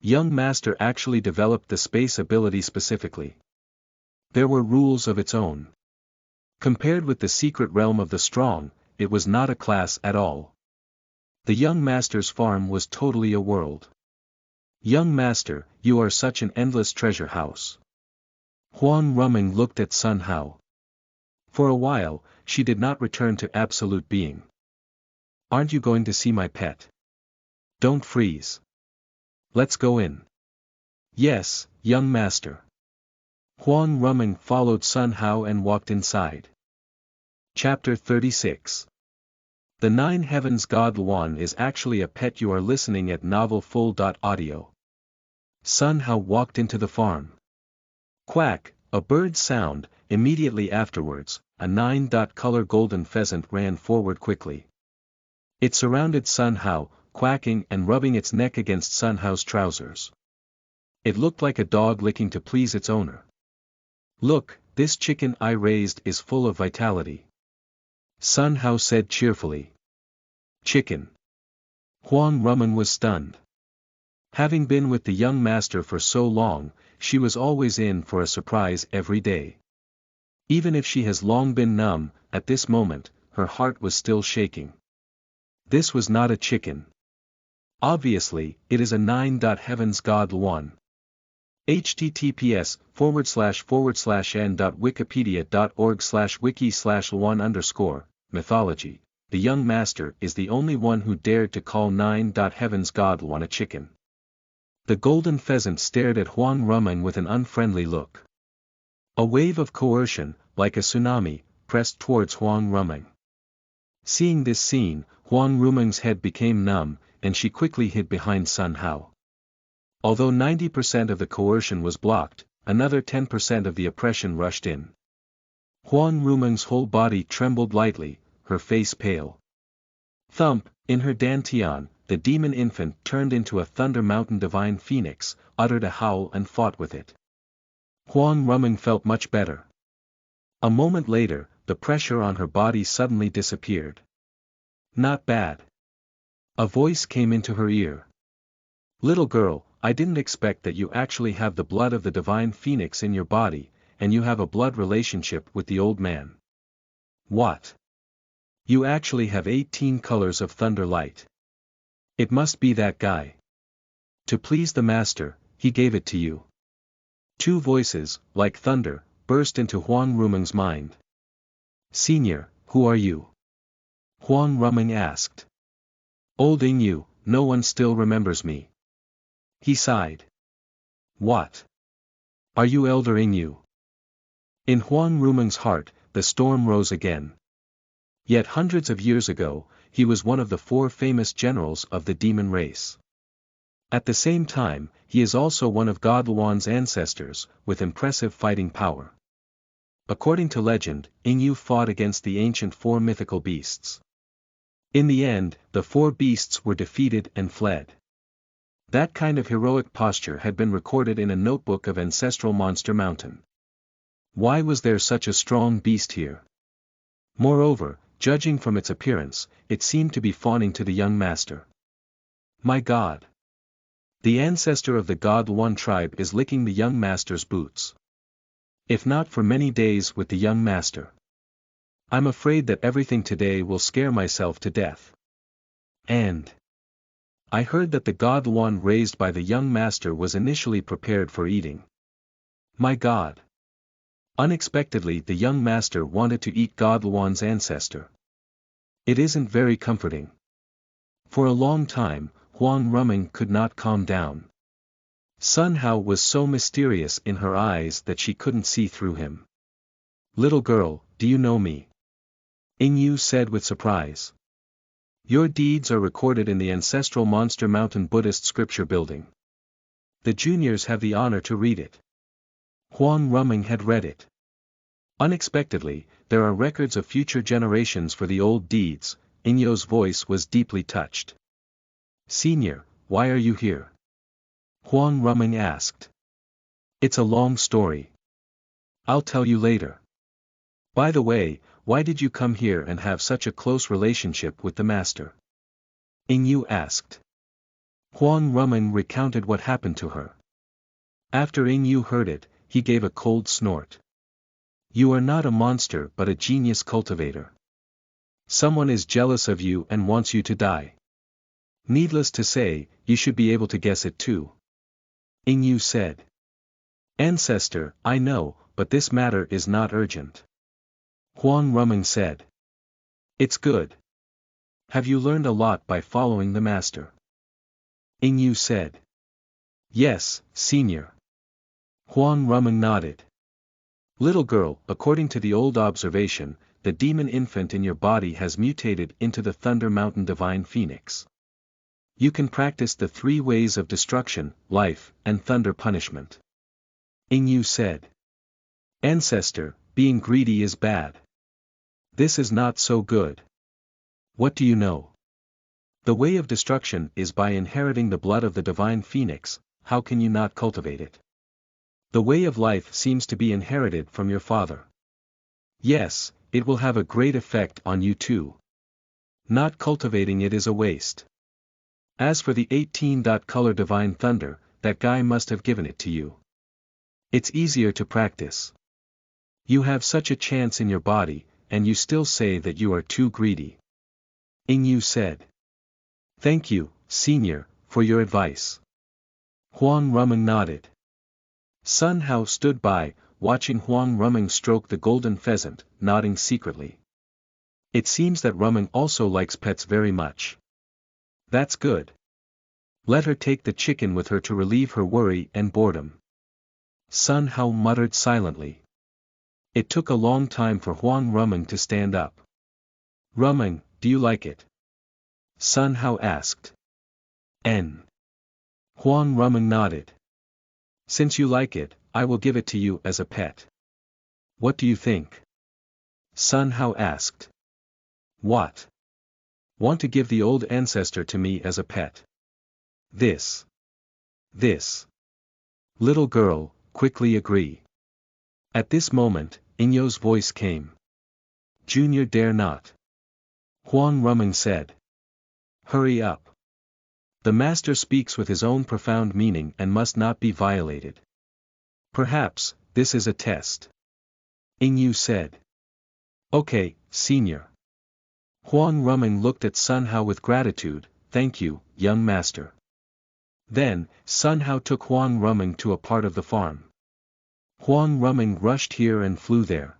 Young master actually developed the space ability specifically. There were rules of its own. Compared with the secret realm of the strong, it was not a class at all. The young master's farm was totally a world. Young master, you are such an endless treasure house. Xuanhuan looked at Sun Hao. For a while, she did not return to absolute being. Aren't you going to see my pet? Don't freeze. Let's go in. Yes, young master. Xuanhuan followed Sun Hao and walked inside. Chapter 36. The Nine Heavens God Xuan is actually a pet. You are listening at Novel Full. Audio. Xuanhuan walked into the farm. Quack, a bird's sound. Immediately afterwards, a nine-color golden pheasant ran forward quickly. It surrounded Xuanhuan, quacking and rubbing its neck against Xuanhuan's trousers. It looked like a dog licking to please its owner. Look, this chicken I raised is full of vitality. Xuanhuan said cheerfully. Chicken. Xuanhuan was stunned. Having been with the young master for so long, she was always in for a surprise every day. Even if she has long been numb, at this moment, her heart was still shaking. This was not a chicken. Obviously, it is a Nine-Heavens God Xuan. https://n.wikipedia.org/wiki/Xuan_. Mythology. The young master is the only one who dared to call Nine-Heavens God Xuan a chicken. The golden pheasant stared at Xuanhuan with an unfriendly look. A wave of coercion, like a tsunami, pressed towards Xuanhuan. Seeing this scene, Xuanhuan's head became numb, and she quickly hid behind Xuanhuan. Although 90% of the coercion was blocked, another 10% of the oppression rushed in. Xuanhuan's whole body trembled lightly, her face pale. Thump, in her dantian, the demon infant turned into a Thunder Mountain divine phoenix, uttered a howl and fought with it. Xuanhuan felt much better. A moment later, the pressure on her body suddenly disappeared. Not bad. A voice came into her ear. Little girl, I didn't expect that you actually have the blood of the divine phoenix in your body, and you have a blood relationship with the old man. What? You actually have 18 colors of thunder light. It must be that guy. To please the master, he gave it to you. Two voices, like thunder, burst into Xuanhuan's mind. Senior, who are you? Xuanhuan asked. Old Yu, no one still remembers me. He sighed. What? Are you Elder Yu? In Xuanhuan's heart, the storm rose again. Yet hundreds of years ago, he was one of the 4 famous generals of the demon race. At the same time, he is also one of God Xuan's ancestors, with impressive fighting power. According to legend, Yu fought against the ancient 4 mythical beasts. In the end, the 4 beasts were defeated and fled. That kind of heroic posture had been recorded in a notebook of ancestral Monster Mountain. Why was there such a strong beast here? Moreover, judging from its appearance, it seemed to be fawning to the young master. My God! The ancestor of the God Xuan tribe is licking the young master's boots. If not for many days with the young master, I'm afraid that everything today will scare myself to death. And I heard that the God Xuan raised by the young master was initially prepared for eating. My God! Unexpectedly the young master wanted to eat God Xuan's ancestor. It isn't very comforting. For a long time, Xuanhuan could not calm down. Xuanhuan was so mysterious in her eyes that she couldn't see through him. Little girl, do you know me? Yu said with surprise. Your deeds are recorded in the ancestral Monster Mountain Buddhist scripture building. The juniors have the honor to read it. Xuanhuan had read it. Unexpectedly, there are records of future generations for the old deeds. Yu's voice was deeply touched. Senior, why are you here? Xuanhuan asked. It's a long story. I'll tell you later. By the way, why did you come here and have such a close relationship with the master? Yu asked. Xuanhuan recounted what happened to her. After Yu heard it, he gave a cold snort. You are not a monster but a genius cultivator. Someone is jealous of you and wants you to die. Needless to say, you should be able to guess it too. Yu said. Ancestor, I know, but this matter is not urgent. Xuanhuan said. It's good. Have you learned a lot by following the master? Yu said. Yes, senior. Xuanhuan nodded. Little girl, according to the old observation, the demon infant in your body has mutated into the Thunder Mountain Divine Phoenix. You can practice the 3 ways of destruction, life, and thunder punishment. Yingyu said. Ancestor, being greedy is bad. This is not so good. What do you know? The way of destruction is by inheriting the blood of the Divine Phoenix. How can you not cultivate it? The way of life seems to be inherited from your father. Yes, it will have a great effect on you too. Not cultivating it is a waste. As for the 18-color Divine Thunder, that guy must have given it to you. It's easier to practice. You have such a chance in your body, and you still say that you are too greedy. Yingyu said. Thank you, Senior, for your advice. Huang Rumeng nodded. Sun Hao stood by, watching Huang Rumeng stroke the golden pheasant, nodding secretly. It seems that Rumeng also likes pets very much. That's good. Let her take the chicken with her to relieve her worry and boredom. Sun Hao muttered silently. It took a long time for Huang Rumeng to stand up. Rumeng, do you like it? Sun Hao asked. N. Huang Rumeng nodded. Since you like it, I will give it to you as a pet. What do you think? Sun Hao asked. What? Want to give the old ancestor to me as a pet? This. Little girl, quickly agree. At this moment, Inyo's voice came. Junior dare not. Huang Rumeng said. Hurry up. The master speaks with his own profound meaning and must not be violated. Perhaps, this is a test. Yingyu said. Okay, Senior. Huang Rumeng looked at Sun Hao with gratitude. Thank you, young master. Then, Sun Hao took Huang Rumeng to a part of the farm. Huang Rumeng rushed here and flew there.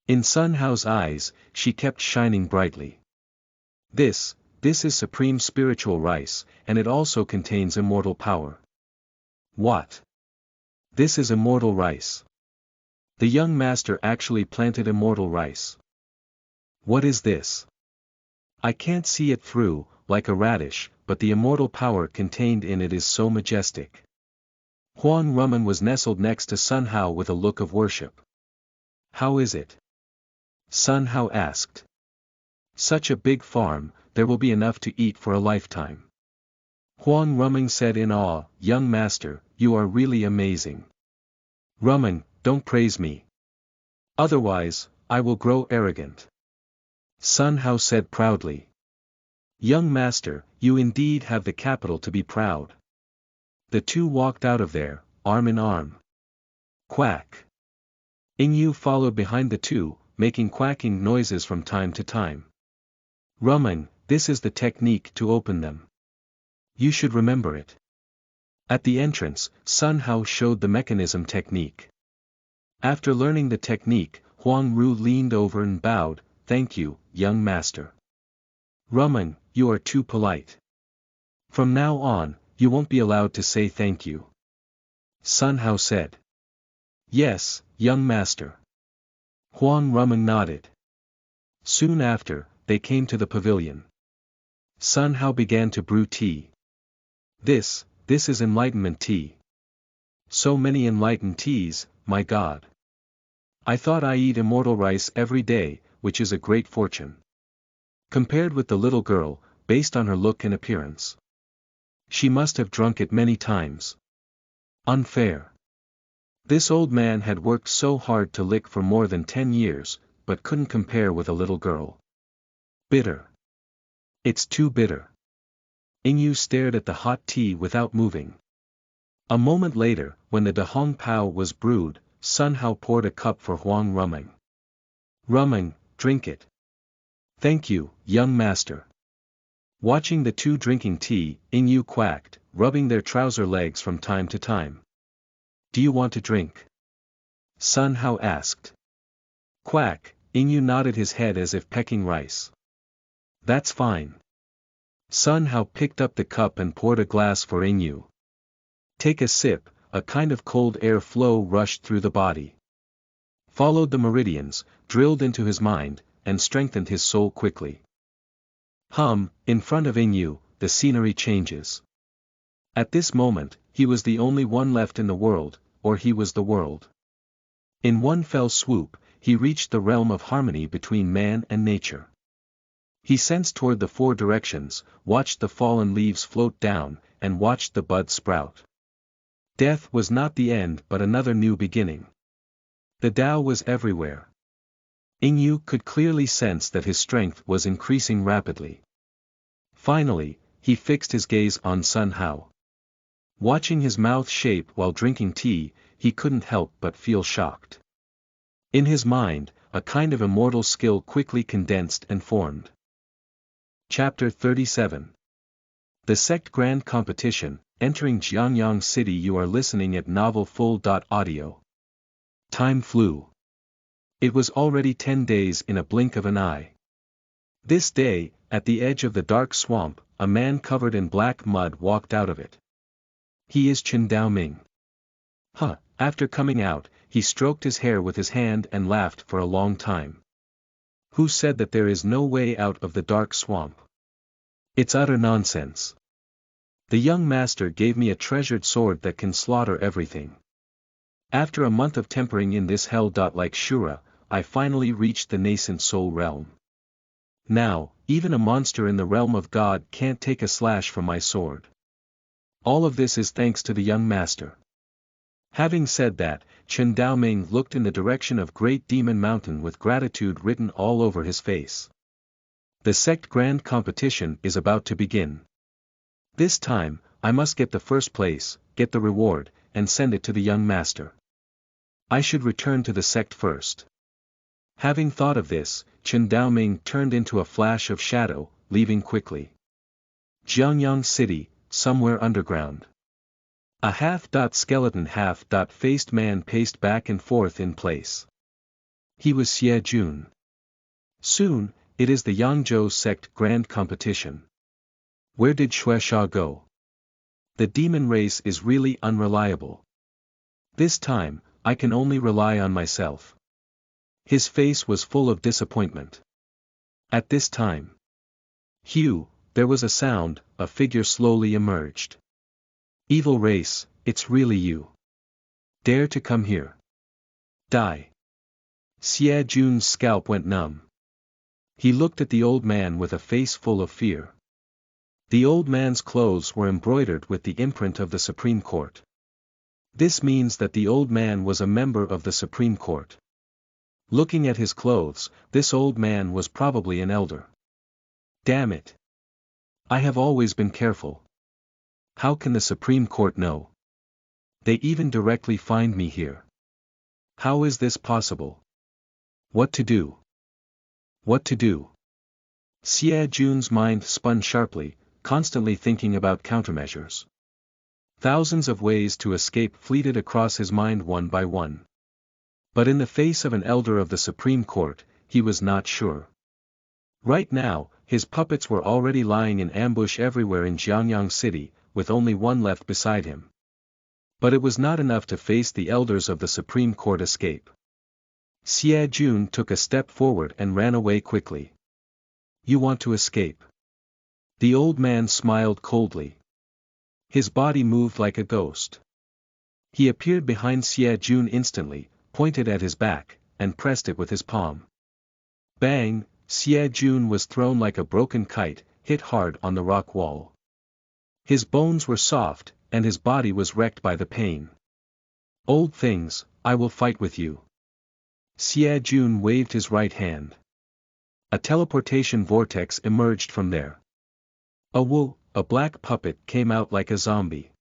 In Sun Hao's eyes, she kept shining brightly. This is supreme spiritual rice, and it also contains immortal power. What? This is immortal rice. The young master actually planted immortal rice. What is this? I can't see it through, like a radish, but the immortal power contained in it is so majestic. Huang Rumeng was nestled next to Sun Hao with a look of worship. How is it? Sun Hao asked. Such a big farm, there will be enough to eat for a lifetime. Huang Rumeng said in awe, Young master, you are really amazing. Rumeng, don't praise me. Otherwise, I will grow arrogant. Sun Hao said proudly. Young master, you indeed have the capital to be proud. The two walked out of there, arm in arm. Quack. Yingyu followed behind the two, making quacking noises from time to time. Rumeng, this is the technique to open them. You should remember it. At the entrance, Sun Hao showed the mechanism technique. After learning the technique, Huang Ru leaned over and bowed, Thank you, young master. Rumeng, you are too polite. From now on, you won't be allowed to say thank you. Sun Hao said. Yes, young master. Huang Rumeng nodded. Soon after, they came to the pavilion. Sun Hao began to brew tea. This is enlightenment tea. So many enlightened teas, my God. I thought I eat immortal rice every day, which is a great fortune. Compared with the little girl, based on her look and appearance. She must have drunk it many times. Unfair. This old man had worked so hard to lick for more than 10 years, but couldn't compare with a little girl. Bitter. It's too bitter. Yingyu stared at the hot tea without moving. A moment later, when the Dahong Pao was brewed, Sun Hao poured a cup for Huang Rumeng. Rumeng, drink it. Thank you, young master. Watching the two drinking tea, Yingyu quacked, rubbing their trouser legs from time to time. Do you want to drink? Sun Hao asked. Quack, Yingyu nodded his head as if pecking rice. That's fine. Sun Hao picked up the cup and poured a glass for Yingyu. Take a sip, a kind of cold air flow rushed through the body. followed the meridians, drilled into his mind, and strengthened his soul quickly. In front of Yu, the scenery changes. At this moment, he was the only one left in the world, or he was the world. In one fell swoop, he reached the realm of harmony between man and nature. He sensed toward the four directions, watched the fallen leaves float down, and watched the bud sprout. Death was not the end but another new beginning. The Tao was everywhere. Yu could clearly sense that his strength was increasing rapidly. Finally, he fixed his gaze on Sun Hao. Watching his mouth shape while drinking tea, he couldn't help but feel shocked. In his mind, a kind of immortal skill quickly condensed and formed. Chapter 37. The Sect Grand Competition, entering Xianxia City. You are listening at Novel Full.audio. Time flew. It was already 10 days in a blink of an eye. This day, at the edge of the dark swamp, a man covered in black mud walked out of it. He is Chen Daoming. After coming out, he stroked his hair with his hand and laughed for a long time. Who said that there is no way out of the dark swamp? It's utter nonsense. The young master gave me a treasured sword that can slaughter everything. After a month of tempering in this hell. Like Shura, I finally reached the nascent soul realm. Now, even a monster in the realm of God can't take a slash from my sword. All of this is thanks to the young master. Having said that, Chen Daoming looked in the direction of Great Demon Mountain with gratitude written all over his face. The Sect Grand Competition is about to begin. This time, I must get the first place, get the reward, and send it to the young master. I should return to the sect first. Having thought of this, Chen Daoming turned into a flash of shadow, leaving quickly. Xianxia City, somewhere underground. A half-skeleton half-faced man paced back and forth in place. He was Xie Jun. Soon, it is the Yangzhou Sect Grand Competition. Where did Xuanhuan go? The demon race is really unreliable. This time, I can only rely on myself. His face was full of disappointment. At this time, there was a sound, a figure slowly emerged. Evil race, it's really you. Dare to come here. Die. Xie Jun's scalp went numb. He looked at the old man with a face full of fear. The old man's clothes were embroidered with the imprint of the Supreme Court. This means that the old man was a member of the Supreme Court. Looking at his clothes, this old man was probably an elder. Damn it. I have always been careful. How can the Supreme Court know? They even directly find me here. How is this possible? What to do? What to do? Xie Jun's mind spun sharply, constantly thinking about countermeasures. Thousands of ways to escape fleeted across his mind one by one. But in the face of an elder of the Supreme Court, he was not sure. Right now, his puppets were already lying in ambush everywhere in Xianxia City, with only one left beside him. But it was not enough to face the elders of the Supreme Court escape. Xie Jun took a step forward and ran away quickly. You want to escape? The old man smiled coldly. His body moved like a ghost. He appeared behind Xie Jun instantly, pointed at his back, and pressed it with his palm. Bang! Xie Jun was thrown like a broken kite, hit hard on the rock wall. His bones were soft, and his body was wrecked by the pain. Old things, I will fight with you. Xie Jun waved his right hand. A teleportation vortex emerged from there. A black puppet came out like a zombie.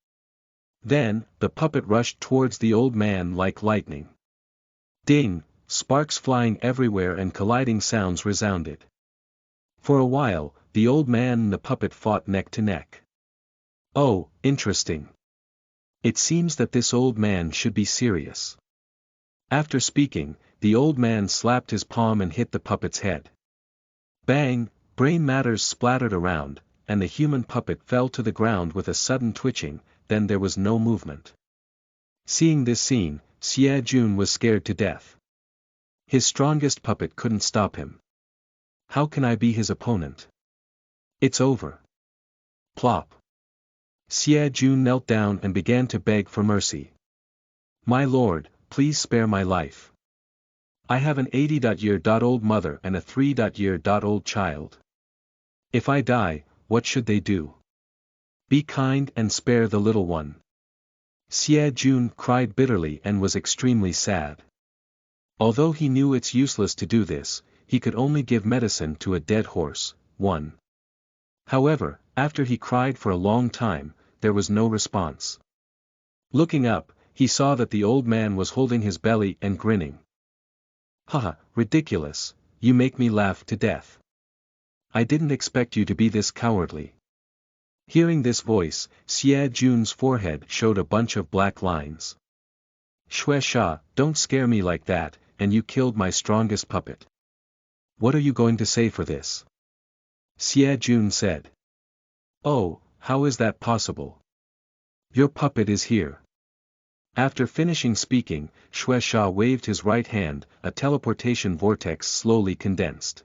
Then, the puppet rushed towards the old man like lightning. Ding! Sparks flying everywhere and colliding sounds resounded. For a while, the old man and the puppet fought neck to neck. Oh, interesting. It seems that this old man should be serious. After speaking, the old man slapped his palm and hit the puppet's head. Bang! Brain matters splattered around, and the human puppet fell to the ground with a sudden twitching, then there was no movement. Seeing this scene, Xie Jun was scared to death. His strongest puppet couldn't stop him. How can I be his opponent? It's over. Plop. Xie Jun knelt down and began to beg for mercy. My lord, please spare my life. I have an 80-year-old mother and a 3-year-old child. If I die, what should they do? Be kind and spare the little one. Xie Jun cried bitterly and was extremely sad. Although he knew it's useless to do this, he could only give medicine to a dead horse. 1. However, after he cried for a long time, there was no response. Looking up, he saw that the old man was holding his belly and grinning. Haha, ridiculous, you make me laugh to death. I didn't expect you to be this cowardly. Hearing this voice, Xie Jun's forehead showed a bunch of black lines. Xuanhuan, don't scare me like that, and you killed my strongest puppet. What are you going to say for this? Xie Jun said. Oh, how is that possible? Your puppet is here. After finishing speaking, Xuanhuan waved his right hand, a teleportation vortex slowly condensed.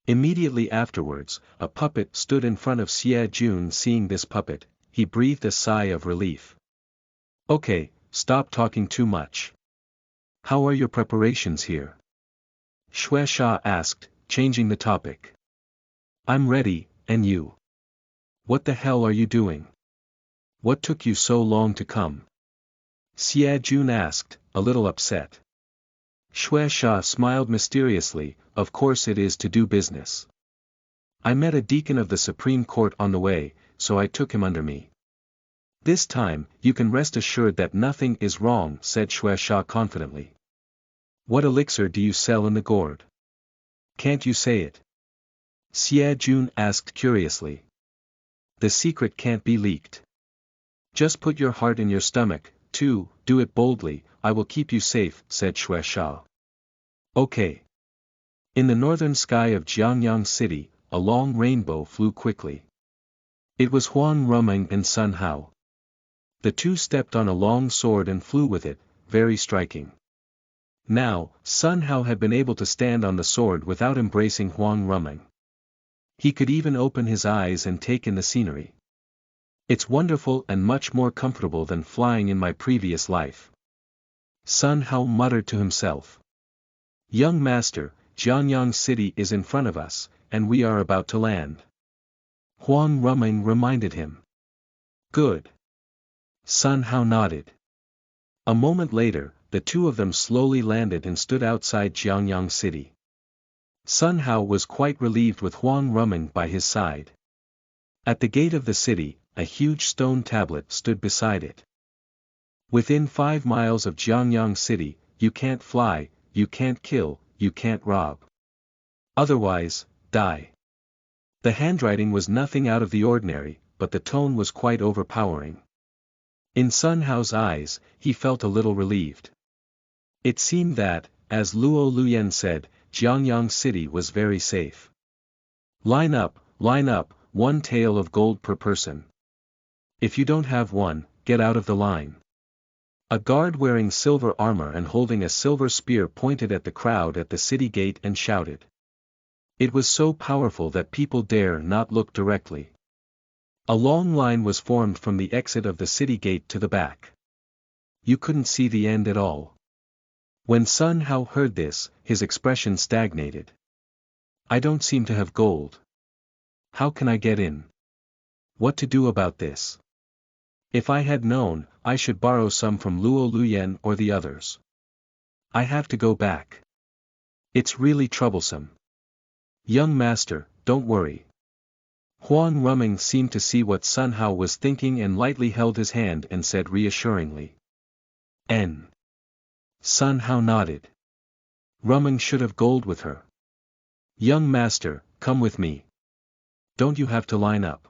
Immediately afterwards, a puppet stood in front of Xie Jun. Seeing this puppet, he breathed a sigh of relief. Okay, stop talking too much. How are your preparations here? Xuanhuan asked, changing the topic. I'm ready, and you? What the hell are you doing? What took you so long to come? Xie Jun asked, a little upset. Xuanhuan smiled mysteriously, of course it is to do business. I met a deacon of the Supreme Court on the way, so I took him under me. This time, you can rest assured that nothing is wrong, said Xuanhuan confidently. What elixir do you sell in the gourd? Can't you say it? Xie Jun asked curiously. The secret can't be leaked. Just put your heart in your stomach, too, do it boldly, I will keep you safe, said Xuanhuan. Okay. In the northern sky of Xianxia City, a long rainbow flew quickly. It was Xuanhuan and Sun Hao. The two stepped on a long sword and flew with it, very striking. Now, Sun Hao had been able to stand on the sword without embracing Xuanhuan. He could even open his eyes and take in the scenery. It's wonderful and much more comfortable than flying in my previous life. Sun Hao muttered to himself. Young master, Xianxia City is in front of us, and we are about to land. Xuanhuan reminded him. Good. Sun Hao nodded. A moment later, the two of them slowly landed and stood outside Xianxia City. Sun Hao was quite relieved with Xuanhuan by his side. At the gate of the city, a huge stone tablet stood beside it. Within 5 miles of Xianxia City, you can't fly, you can't kill, you can't rob. Otherwise, die. The handwriting was nothing out of the ordinary, but the tone was quite overpowering. In Sun Hao's eyes, he felt a little relieved. It seemed that, as Luo Luyan said, Xiangyang City was very safe. Line up, 1 tael of gold per person. If you don't have one, get out of the line. A guard wearing silver armor and holding a silver spear pointed at the crowd at the city gate and shouted. It was so powerful that people dare not look directly. A long line was formed from the exit of the city gate to the back. You couldn't see the end at all. When Sun Hao heard this, his expression stagnated. I don't seem to have gold. How can I get in? What to do about this? If I had known, I should borrow some from Luo Luyan or the others. I have to go back. It's really troublesome. Young master, don't worry. Xuanhuan seemed to see what Sun Hao was thinking and lightly held his hand and said reassuringly. N. Sun Hao nodded. Rumeng should have gold with her. Young master, come with me. Don't you have to line up?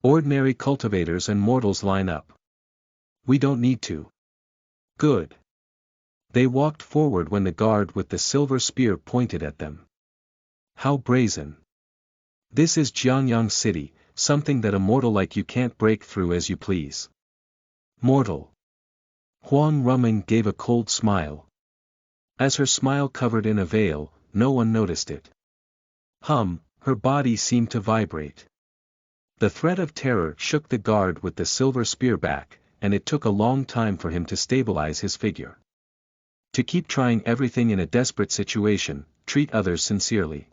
Ordinary cultivators and mortals line up. We don't need to. Good. They walked forward when the guard with the silver spear pointed at them. How brazen. This is Xiangyang City, something that a mortal like you can't break through as you please. Mortal. Xuanhuan gave a cold smile. As her smile covered in a veil, no one noticed it. Her body seemed to vibrate. The threat of terror shook the guard with the silver spear back, and it took a long time for him to stabilize his figure. To keep trying everything in a desperate situation, treat others sincerely.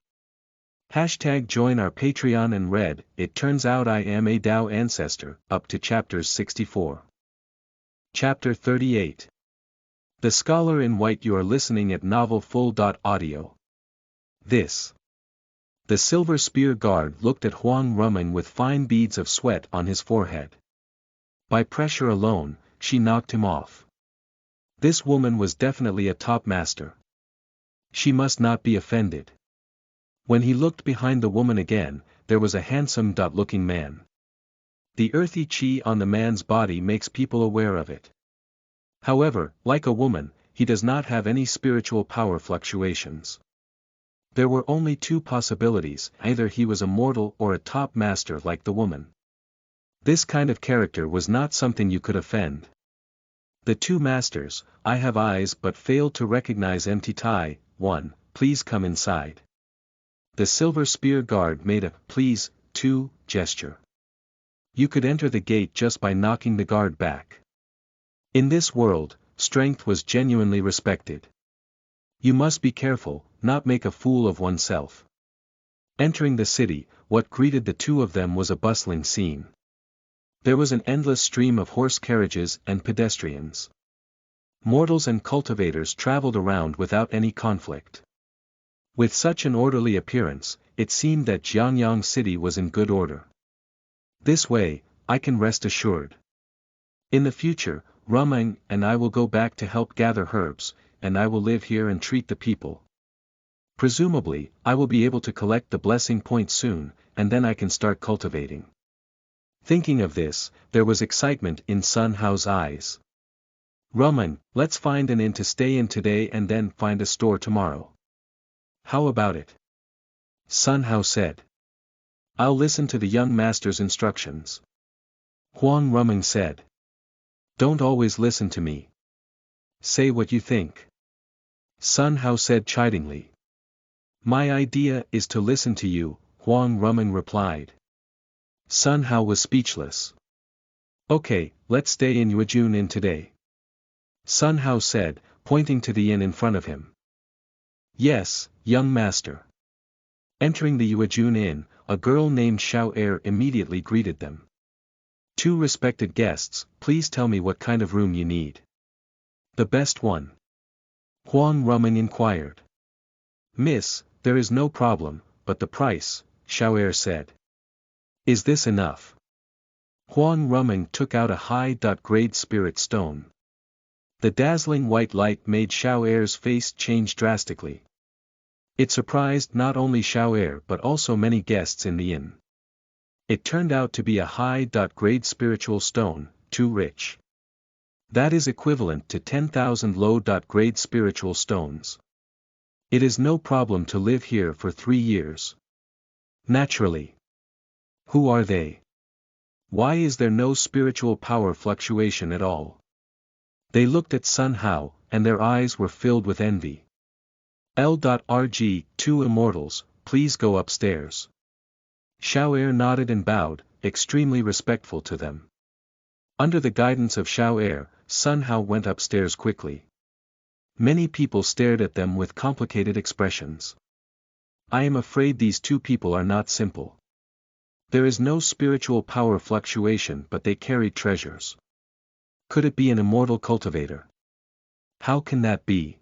#join our Patreon and read, It Turns Out I Am a Dao Ancestor, up to chapters 64. Chapter 38. The Scholar in White. You are listening at novelfull.audio. This. The silver spear guard looked at Huang Rumming with fine beads of sweat on his forehead. By pressure alone, she knocked him off. This woman was definitely a top master. She must not be offended. When he looked behind the woman again, there was a handsome-looking man. The earthy chi on the man's body makes people aware of it. However, like a woman, he does not have any spiritual power fluctuations. There were only two possibilities: either he was a mortal or a top master like the woman. This kind of character was not something you could offend. The two masters, I have eyes but failed to recognize empty tie. 1, please come inside. The silver spear guard made a please, 2 gesture. You could enter the gate just by knocking the guard back. In this world, strength was genuinely respected. You must be careful, not make a fool of oneself. Entering the city, what greeted the two of them was a bustling scene. There was an endless stream of horse carriages and pedestrians. Mortals and cultivators traveled around without any conflict. With such an orderly appearance, it seemed that Xiangyang city was in good order. This way, I can rest assured. In the future, Rumming and I will go back to help gather herbs, and I will live here and treat the people. Presumably, I will be able to collect the blessing point soon, and then I can start cultivating. Thinking of this, there was excitement in Sun Hao's eyes. Rumming, let's find an inn to stay in today and then find a store tomorrow. How about it? Sun Hao said. I'll listen to the young master's instructions. Huang Rumming said. Don't always listen to me. Say what you think. Sun Hao said chidingly. My idea is to listen to you, Huang Rumming replied. Sun Hao was speechless. Okay, let's stay in Yuejun Inn today. Sun Hao said, pointing to the inn in front of him. Yes, young master. Entering the Yuejun Inn, a girl named Xiao Er immediately greeted them. Two respected guests, please tell me what kind of room you need. The best one. Huang Rumming inquired. Miss, there is no problem, but the price, Xiao Er said. Is this enough? Huang Rumming took out a high-grade spirit stone. The dazzling white light made Xiao Er's face change drastically. It surprised not only Xiao Er but also many guests in the inn. It turned out to be a high-grade spiritual stone, too rich. That is equivalent to 10,000 low-grade spiritual stones. It is no problem to live here for 3 years. Naturally. Who are they? Why is there no spiritual power fluctuation at all? They looked at Sun Hao, and their eyes were filled with envy. L.RG, 2 immortals, please go upstairs. Xiao Er nodded and bowed, extremely respectful to them. Under the guidance of Xiao Er, Sun Hao went upstairs quickly. Many people stared at them with complicated expressions. I am afraid these two people are not simple. There is no spiritual power fluctuation but they carry treasures. Could it be an immortal cultivator? How can that be?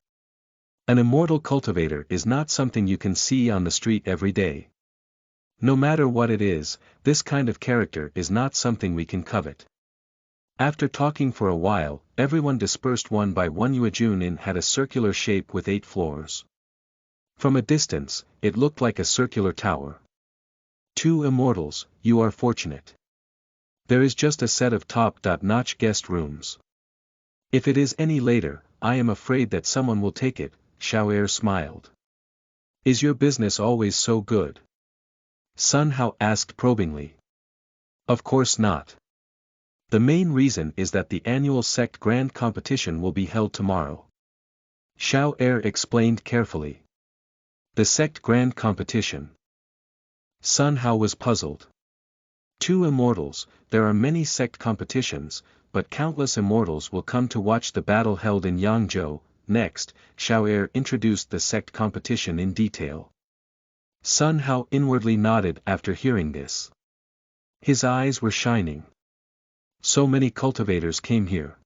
An immortal cultivator is not something you can see on the street every day. No matter what it is, this kind of character is not something we can covet. After talking for a while, everyone dispersed one by one. Yuejun Inn had a circular shape with 8 floors. From a distance, it looked like a circular tower. 2 immortals, you are fortunate. There is just a set of top-notch guest rooms. If it is any later, I am afraid that someone will take it, Xiao Er smiled. Is your business always so good? Sun Hao asked probingly. Of course not. The main reason is that the annual sect grand competition will be held tomorrow. Xiao Er explained carefully. The sect grand competition. Sun Hao was puzzled. Two immortals, there are many sect competitions, but countless immortals will come to watch the battle held in Yangzhou. Next, Xiao Er introduced the sect competition in detail. Sun Hao inwardly nodded after hearing this. His eyes were shining. So many cultivators came here.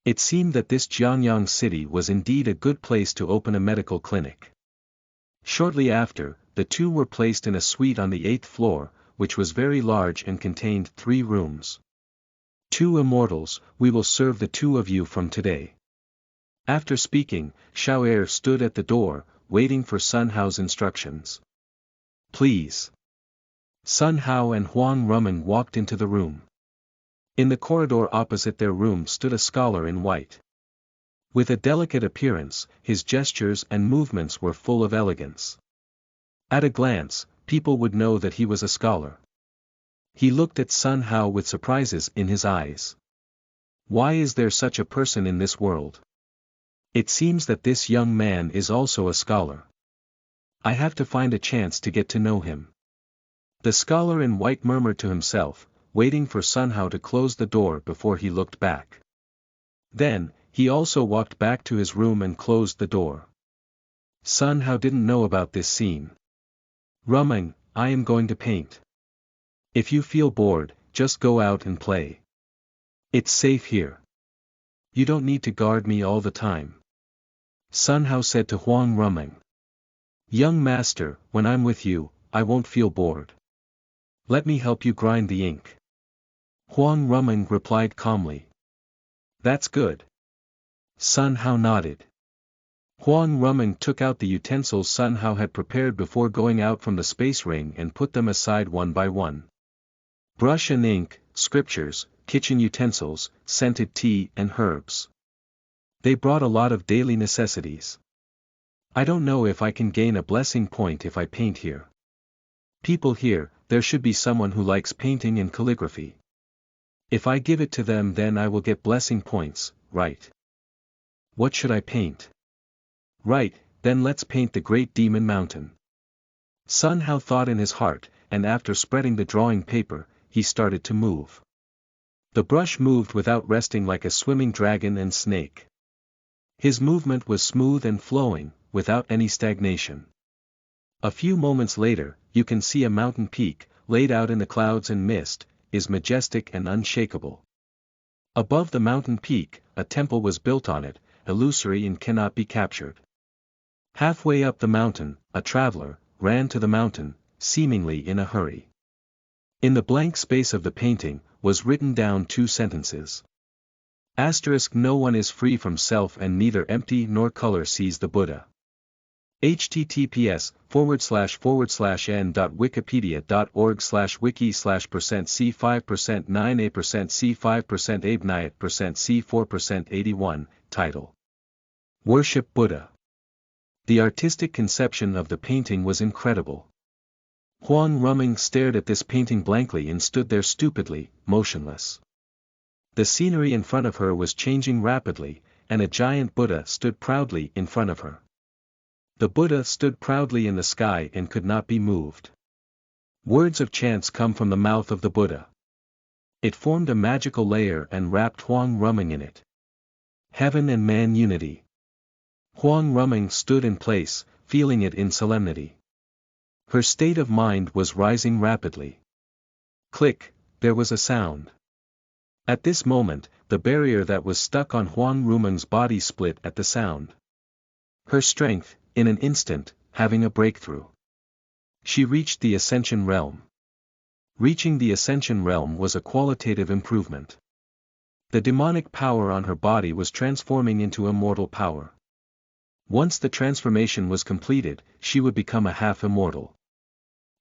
It seemed that this Jiangyang city was indeed a good place to open a medical clinic. Shortly after, the two were placed in a suite on the 8th floor, which was very large and contained 3 rooms. Two immortals, we will serve the two of you from today. After speaking, Xiao Er stood at the door, waiting for Sun Hao's instructions. Please. Sun Hao and Huang Rumeng walked into the room. In the corridor opposite their room stood a scholar in white. With a delicate appearance, his gestures and movements were full of elegance. At a glance, people would know that he was a scholar. He looked at Sun Hao with surprises in his eyes. Why is there such a person in this world? It seems that this young man is also a scholar. I have to find a chance to get to know him. The scholar in white murmured to himself, waiting for Sun Hao to close the door before he looked back. Then, he also walked back to his room and closed the door. Sun Hao didn't know about this scene. Rumeng, I am going to paint. If you feel bored, just go out and play. It's safe here. You don't need to guard me all the time. Sun Hao said to Huang Rumeng. Young master, when I'm with you, I won't feel bored. Let me help you grind the ink. Huang Rumeng replied calmly. That's good. Sun Hao nodded. Huang Rumeng took out the utensils Sun Hao had prepared before going out from the space ring and put them aside one by one. Brush and ink, scriptures, kitchen utensils, scented tea and herbs. They brought a lot of daily necessities. I don't know if I can gain a blessing point if I paint here. People here, there should be someone who likes painting and calligraphy. If I give it to them then I will get blessing points, right? What should I paint? Right, then let's paint the Great Demon Mountain. Sun Hao thought in his heart, and after spreading the drawing paper, he started to move. The brush moved without resting like a swimming dragon and snake. His movement was smooth and flowing, without any stagnation. A few moments later, you can see a mountain peak, laid out in the clouds and mist, is majestic and unshakable. Above the mountain peak, a temple was built on it, illusory and cannot be captured. Halfway up the mountain, a traveler ran to the mountain, seemingly in a hurry. In the blank space of the painting, was written down 2 sentences. Asterisk no one is free from self and neither empty nor color sees the Buddha. https://n.wikipedia.org/wiki/%c5%9a%c5%abe9%c4%81, title. Worship Buddha. The artistic conception of the painting was incredible. Huang Rumeng stared at this painting blankly and stood there stupidly, motionless. The scenery in front of her was changing rapidly, and a giant Buddha stood proudly in front of her. The Buddha stood proudly in the sky and could not be moved. Words of chants come from the mouth of the Buddha. It formed a magical layer and wrapped Huang Rumeng in it. Heaven and man unity. Huang Rumeng stood in place, feeling it in solemnity. Her state of mind was rising rapidly. Click, there was a sound. At this moment, the barrier that was stuck on Huang Rumeng's body split at the sound. Her strength, in an instant, having a breakthrough. She reached the Ascension Realm. Reaching the Ascension Realm was a qualitative improvement. The demonic power on her body was transforming into immortal power. Once the transformation was completed, she would become a half-immortal.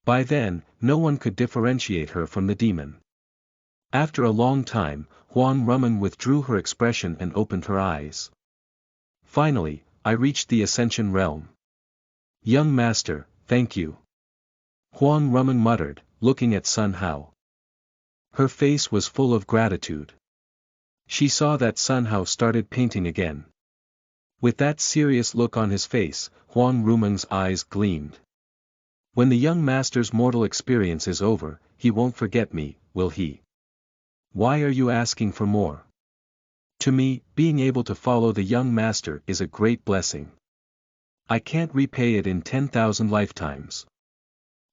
By then, no one could differentiate her from the demon. After a long time, Huang Rumeng withdrew her expression and opened her eyes. Finally, I reached the Ascension Realm. Young master, thank you. Huang Rumeng muttered, looking at Sun Hao. Her face was full of gratitude. She saw that Sun Hao started painting again. With that serious look on his face, Huang Rumeng's eyes gleamed. When the young master's mortal experience is over, he won't forget me, will he? Why are you asking for more? To me, being able to follow the young master is a great blessing. I can't repay it in 10,000 lifetimes.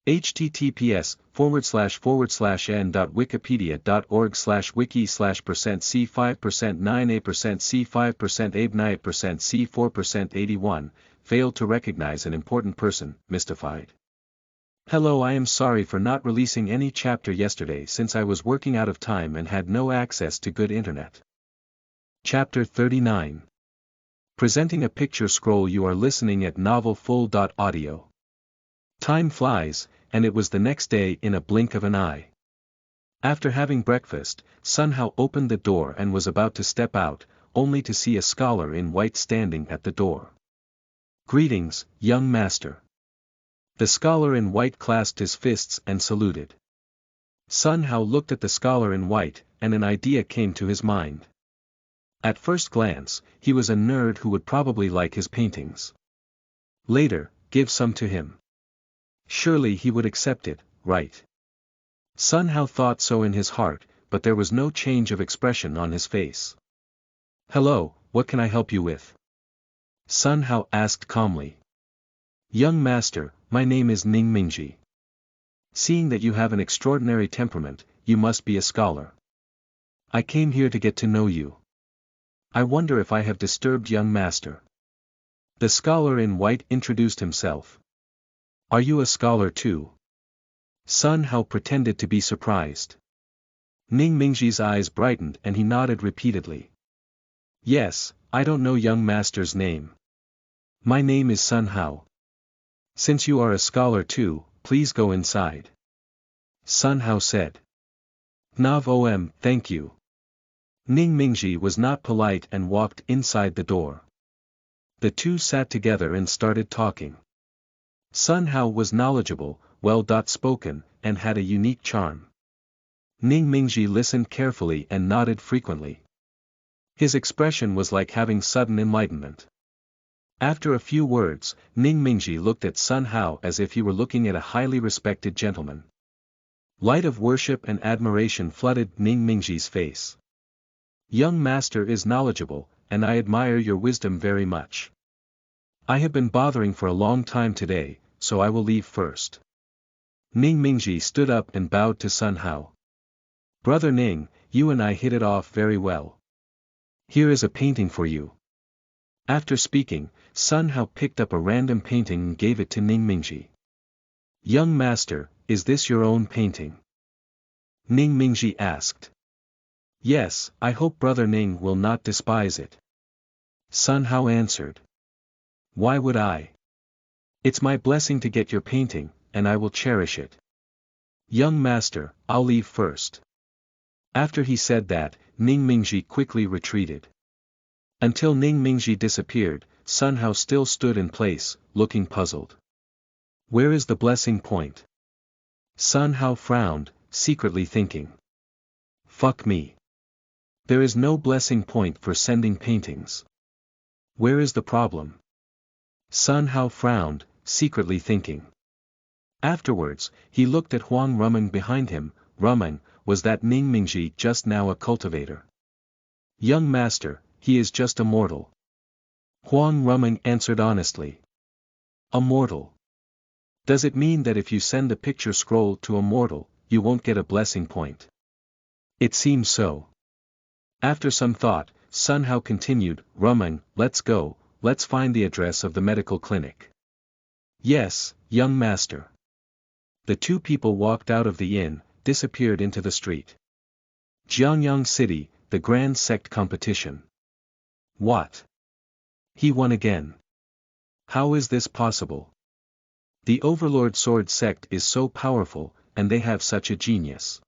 https://n.wikipedia.org/wiki/%c5%9a%c5%abe9%c4%81, failed to recognize an important person, mystified. Hello, I am sorry for not releasing any chapter yesterday since I was working out of time and had no access to good internet. Chapter 39. Presenting a picture scroll. You are listening at novelfull.audio. Time flies, and it was the next day in a blink of an eye. After having breakfast, Sun Hao opened the door and was about to step out, only to see a scholar in white standing at the door. Greetings, young master. The scholar in white clasped his fists and saluted. Sun Hao looked at the scholar in white, and an idea came to his mind. At first glance, he was a nerd who would probably like his paintings. Later, give some to him. Surely he would accept it, right? Sun Hao thought so in his heart, but there was no change of expression on his face. Hello, what can I help you with? Sun Hao asked calmly. Young master, my name is Ning Mingji. Seeing that you have an extraordinary temperament, you must be a scholar. I came here to get to know you. I wonder if I have disturbed young master. The scholar in white introduced himself. Are you a scholar too? Sun Hao pretended to be surprised. Ning Mingji's eyes brightened and he nodded repeatedly. Yes, I don't know young master's name. My name is Sun Hao. Since you are a scholar too, please go inside. Sun Hao said. Om, thank you. Ning Mingji was not polite and walked inside the door. The two sat together and started talking. Sun Hao was knowledgeable, well-spoken, and had a unique charm. Ning Mingji listened carefully and nodded frequently. His expression was like having sudden enlightenment. After a few words, Ning Mingji looked at Sun Hao as if he were looking at a highly respected gentleman. Light of worship and admiration flooded Ning Mingji's face. Young master is knowledgeable, and I admire your wisdom very much. I have been bothering for a long time today, so I will leave first. Ning Mingji stood up and bowed to Sun Hao. Brother Ning, you and I hit it off very well. Here is a painting for you. After speaking, Sun Hao picked up a random painting and gave it to Ning Mingji. Young master, is this your own painting? Ning Mingji asked. Yes, I hope Brother Ning will not despise it. Sun Hao answered. Why would I? It's my blessing to get your painting, and I will cherish it. Young master, I'll leave first. After he said that, Ning Mingji quickly retreated. Until Ning Mingji disappeared, Sun Hao still stood in place, looking puzzled. Where is the blessing point? Sun Hao frowned, secretly thinking. Fuck me. There is no blessing point for sending paintings. Where is the problem? Sun Hao frowned, secretly thinking. Afterwards, he looked at Huang Rumeng behind him. Rumeng, was that Ning Mingji just now a cultivator? Young master, he is just a mortal. Huang Rumeng answered honestly. A mortal? Does it mean that if you send the picture scroll to a mortal, you won't get a blessing point? It seems so. After some thought, Sun Hao continued, Rumeng, let's go, let's find the address of the medical clinic. Yes, young master. The two people walked out of the inn, disappeared into the street. Jiangyang City, the Grand Sect competition. What? He won again. How is this possible? The Overlord Sword Sect is so powerful, and they have such a genius.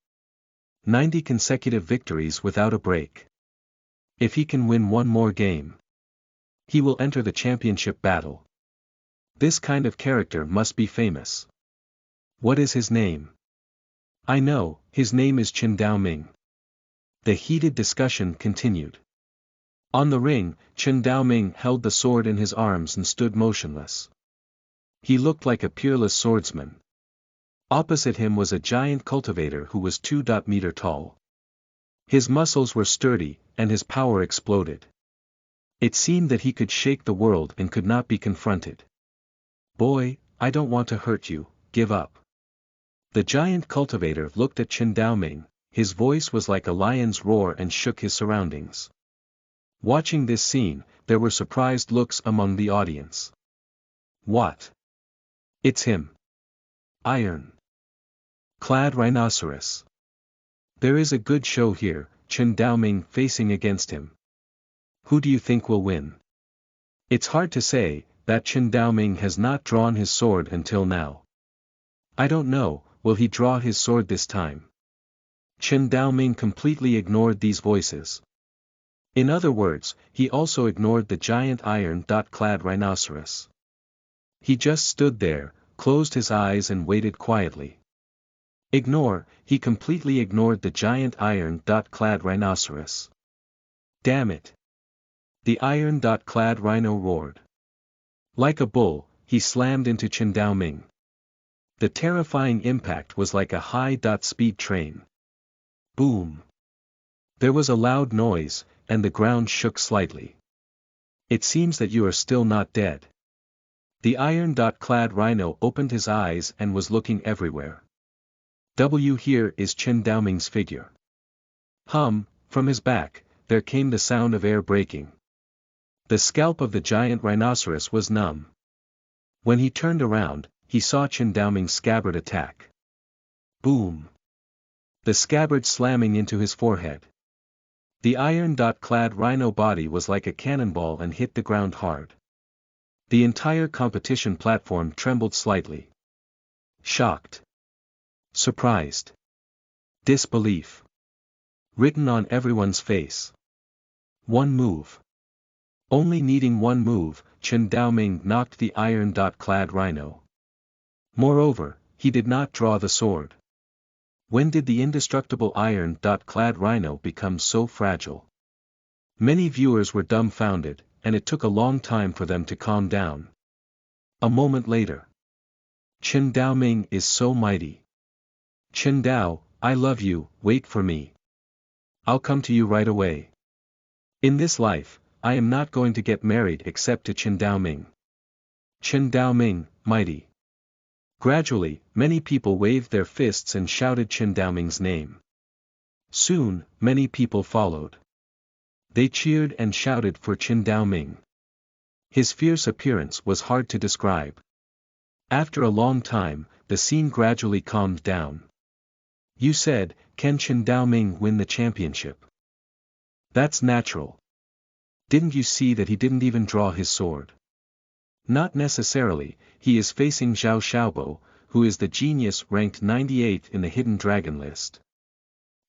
90 consecutive victories without a break. If he can win one more game, he will enter the championship battle. This kind of character must be famous. What is his name? I know, his name is Qin Dao Ming. The heated discussion continued. On the ring, Chen Daoming held the sword in his arms and stood motionless. He looked like a peerless swordsman. Opposite him was a giant cultivator who was 2 meters tall. His muscles were sturdy, and his power exploded. It seemed that he could shake the world and could not be confronted. "Boy, I don't want to hurt you, give up." The giant cultivator looked at Chen Daoming, his voice was like a lion's roar and shook his surroundings. Watching this scene, there were surprised looks among the audience. "What? It's him. Iron clad rhinoceros. There is a good show here," Chen Daoming facing against him. "Who do you think will win?" It's hard to say, that Chen Daoming has not drawn his sword until now. "I don't know, will he draw his sword this time?" Chen Daoming completely ignored these voices. In other words, he also ignored the giant iron-clad rhinoceros. He just stood there, closed his eyes and waited quietly. He completely ignored the giant iron-clad rhinoceros. "Damn it!" The iron-clad rhino roared. Like a bull, he slammed into Chen Daoming. The terrifying impact was like a high-speed train. Boom! There was a loud noise, and the ground shook slightly. "It seems that you are still not dead." The iron-clad rhino opened his eyes and was looking everywhere. Here is Chen Daoming's figure. From his back, there came the sound of air breaking. The scalp of the giant rhinoceros was numb. When he turned around, he saw Chen Daoming's scabbard attack. Boom! The scabbard slamming into his forehead. The iron-clad rhino body was like a cannonball and hit the ground hard. The entire competition platform trembled slightly. Shocked. Surprised. Disbelief. Written on everyone's face. One move. Only needing one move, Chen Daoming knocked the iron-clad rhino. Moreover, he did not draw the sword. When did the indestructible iron-clad rhino become so fragile? Many viewers were dumbfounded, and it took a long time for them to calm down. A moment later. "Chen Daoming is so mighty. Chen Dao, I love you, wait for me. I'll come to you right away. In this life, I am not going to get married except to Chen Daoming. Chen Daoming, mighty." Gradually, many people waved their fists and shouted Chen Daoming's name. Soon, many people followed. They cheered and shouted for Chen Daoming. His fierce appearance was hard to describe. After a long time, the scene gradually calmed down. "You said, can Chen Daoming win the championship?" "That's natural. Didn't you see that he didn't even draw his sword?" "Not necessarily, he is facing Zhao Xiaobo, who is the genius ranked 98 in the Hidden Dragon list.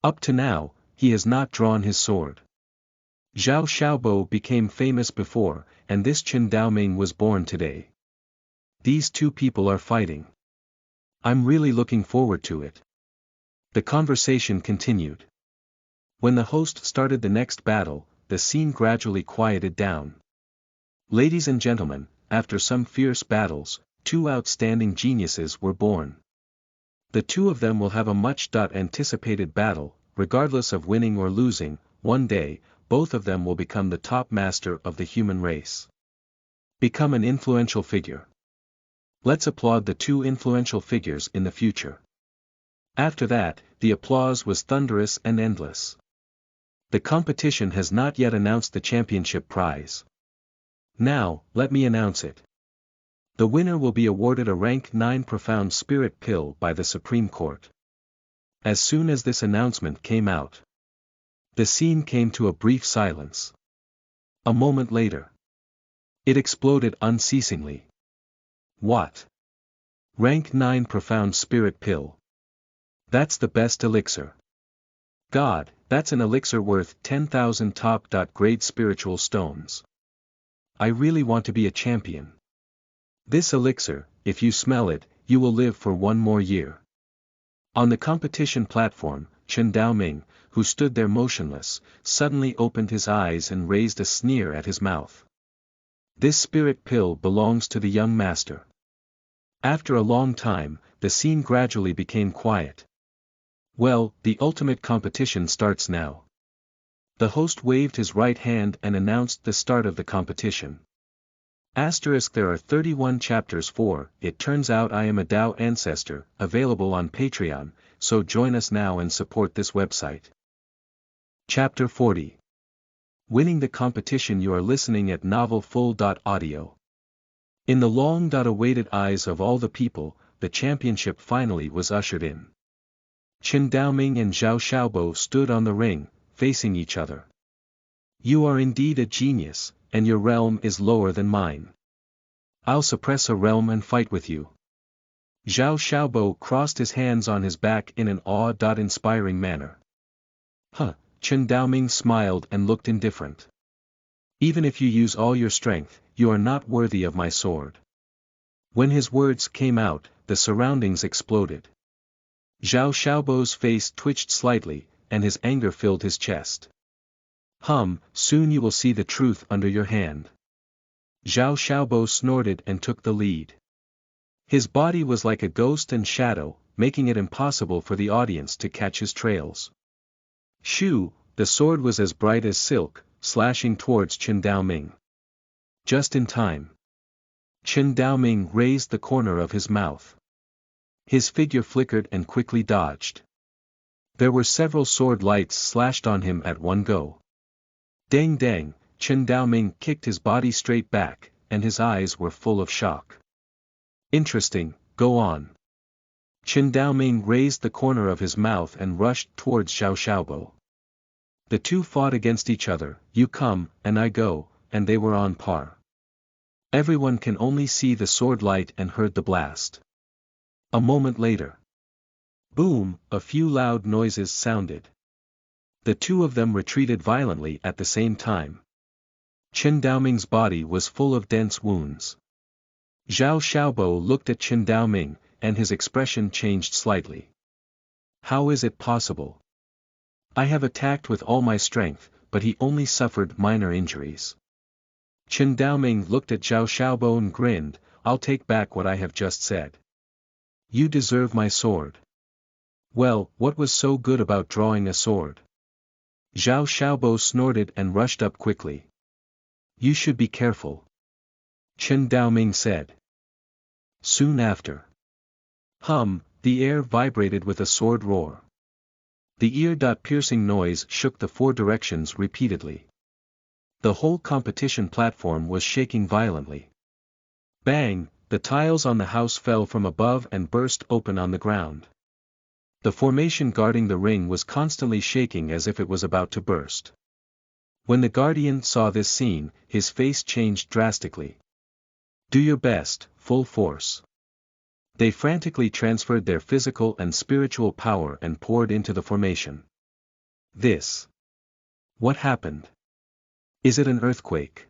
Up to now, he has not drawn his sword. Zhao Xiaobo became famous before, and this Chen Daoming was born today. These two people are fighting. I'm really looking forward to it." The conversation continued. When the host started the next battle, the scene gradually quieted down. Ladies and gentlemen, after some fierce battles, two outstanding geniuses were born. The two of them will have a much-anticipated battle, regardless of winning or losing. One day, both of them will become the top master of the human race. Become an influential figure. Let's applaud the two influential figures in the future. After that, the applause was thunderous and endless. The competition has not yet announced the championship prize. Now, let me announce it. The winner will be awarded a rank 9 profound spirit pill by the Supreme Court. As soon as this announcement came out, the scene came to a brief silence. A moment later, it exploded unceasingly. What? Rank 9 profound spirit pill. That's the best elixir. God, that's an elixir worth 10,000 top-grade spiritual stones. I really want to be a champion. This elixir, if you smell it, you will live for one more year. On the competition platform, Chen Daoming, who stood there motionless, suddenly opened his eyes and raised a sneer at his mouth. This spirit pill belongs to the young master. After a long time, the scene gradually became quiet. Well, the ultimate competition starts now. The host waved his right hand and announced the start of the competition. There are 31 chapters for It Turns Out I Am a Dao Ancestor, available on Patreon, so join us now and support this website. Chapter 40. Winning the competition. You are listening at novelfull.audio. In the long-awaited eyes of all the people, the championship finally was ushered in. Chen Daoming and Zhao Xiaobo stood on the ring, facing each other. You are indeed a genius, and your realm is lower than mine. I'll suppress a realm and fight with you. Zhao Xiaobo crossed his hands on his back in an awe-inspiring manner. Chen Daoming smiled and looked indifferent. Even if you use all your strength, you are not worthy of my sword. When his words came out, the surroundings exploded. Zhao Xiaobo's face twitched slightly, and his anger filled his chest. Soon you will see the truth under your hand. Zhao Xiaobo snorted and took the lead. His body was like a ghost and shadow, making it impossible for the audience to catch his trails. Shoo, the sword was as bright as silk, slashing towards Chen Daoming. Just in time. Chen Daoming raised the corner of his mouth. His figure flickered and quickly dodged. There were several sword lights slashed on him at one go. Dang dang, Chen Daoming kicked his body straight back, and his eyes were full of shock. Interesting, go on. Chen Daoming raised the corner of his mouth and rushed towards Zhao Xiaobo. The two fought against each other, you come, and I go, and they were on par. Everyone can only see the sword light and heard the blast. A moment later. Boom, a few loud noises sounded. The two of them retreated violently at the same time. Chen Daoming's body was full of dense wounds. Zhao Xiaobo looked at Chen Daoming, and his expression changed slightly. How is it possible? I have attacked with all my strength, but he only suffered minor injuries. Chen Daoming looked at Zhao Xiaobo and grinned, I'll take back what I have just said. You deserve my sword. Well, what was so good about drawing a sword? Zhao Xiaobo snorted and rushed up quickly. You should be careful. Chen Daoming said. Soon after. The air vibrated with a sword roar. The ear-piercing noise shook the four directions repeatedly. The whole competition platform was shaking violently. Bang, the tiles on the house fell from above and burst open on the ground. The formation guarding the ring was constantly shaking as if it was about to burst. When the guardian saw this scene, his face changed drastically. Do your best, full force. They frantically transferred their physical and spiritual power and poured into the formation. What happened? Is it an earthquake?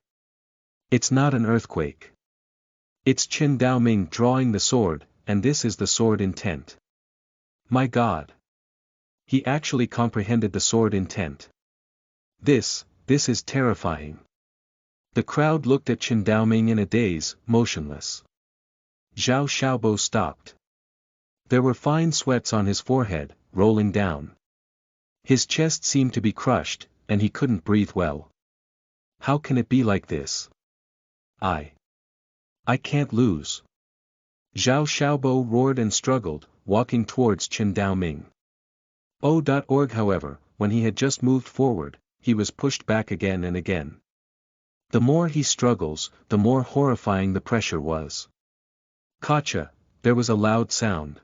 It's not an earthquake. It's Chen Daoming drawing the sword, and this is the sword intent. My God! He actually comprehended the sword intent. This is terrifying. The crowd looked at Chen Daoming in a daze, motionless. Zhao Xiaobo stopped. There were fine sweats on his forehead, rolling down. His chest seemed to be crushed, and he couldn't breathe well. How can it be like this? I can't lose. Zhao Xiaobo roared and struggled, walking towards Chen Daoming. However, when he had just moved forward, he was pushed back again and again. The more he struggles, the more horrifying the pressure was. Gotcha, there was a loud sound.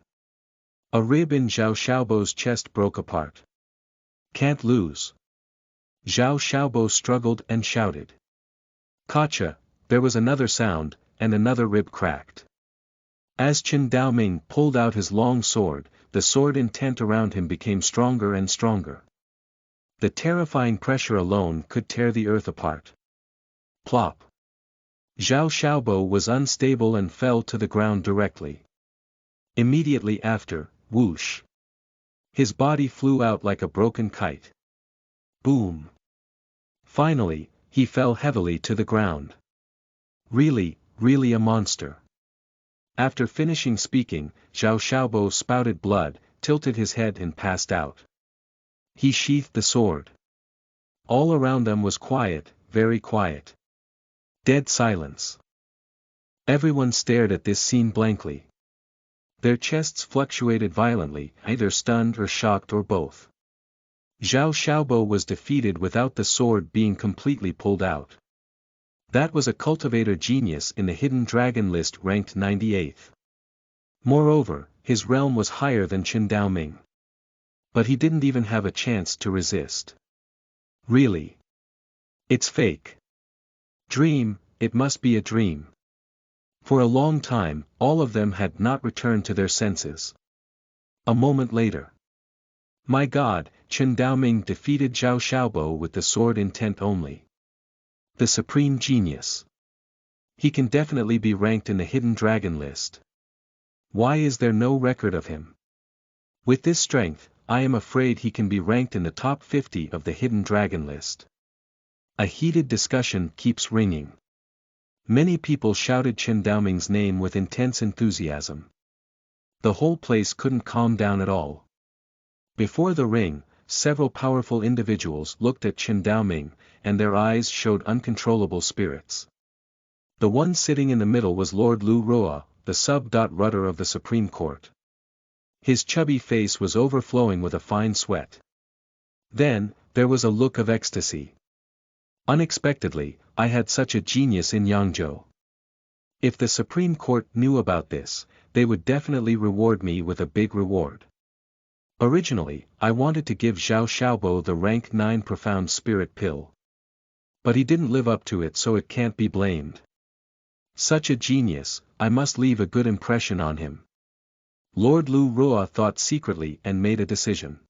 A rib in Zhao Xiaobo's chest broke apart. Can't lose. Zhao Xiaobo struggled and shouted. Gotcha, there was another sound, and another rib cracked. As Chen Daoming pulled out his long sword, the sword intent around him became stronger and stronger. The terrifying pressure alone could tear the earth apart. Plop. Zhao Xiaobo was unstable and fell to the ground directly. Immediately after, whoosh. His body flew out like a broken kite. Boom! Finally, he fell heavily to the ground. Really a monster. After finishing speaking, Zhao Xiaobo spouted blood, tilted his head and passed out. He sheathed the sword. All around them was quiet, very quiet. Dead silence. Everyone stared at this scene blankly. Their chests fluctuated violently, either stunned or shocked or both. Zhao Xiaobo was defeated without the sword being completely pulled out. That was a cultivator genius in the hidden dragon list ranked 98th. Moreover, his realm was higher than Qin Daoming. But he didn't even have a chance to resist. Really? It's fake. Dream, it must be a dream. For a long time, all of them had not returned to their senses. A moment later. My God, Qin Daoming defeated Zhao Xiaobo with the sword intent only. The supreme genius. He can definitely be ranked in the hidden dragon list. Why is there no record of him? With this strength, I am afraid he can be ranked in the top 50 of the hidden dragon list. A heated discussion keeps ringing. Many people shouted Qin Daoming's name with intense enthusiasm. The whole place couldn't calm down at all. Before the ring, several powerful individuals looked at Qin Daoming, and their eyes showed uncontrollable spirits. The one sitting in the middle was Lord Lu Roa, the sub-rudder of the Supreme Court. His chubby face was overflowing with a fine sweat. Then, there was a look of ecstasy. Unexpectedly, I had such a genius in Yangzhou. If the Supreme Court knew about this, they would definitely reward me with a big reward. Originally, I wanted to give Zhao Xiaobo the rank 9 profound spirit pill. But he didn't live up to it, so it can't be blamed. Such a genius, I must leave a good impression on him. Lord Lu Roa thought secretly and made a decision.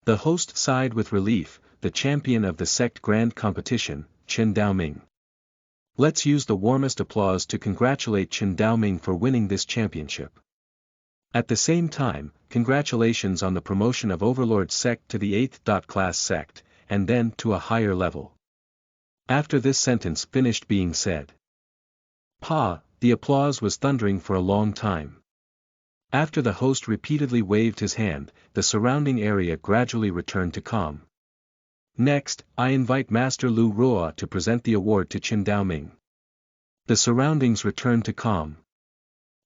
The host sighed with relief, the champion of the sect grand competition, Qin Daoming. Let's use the warmest applause to congratulate Qin Daoming for winning this championship. At the same time, congratulations on the promotion of Overlord sect to the 8th class sect, and then to a higher level. After this sentence finished being said, the applause was thundering for a long time. After the host repeatedly waved his hand, the surrounding area gradually returned to calm. Next, I invite Master Lu Roa to present the award to Qin Daoming. The surroundings returned to calm.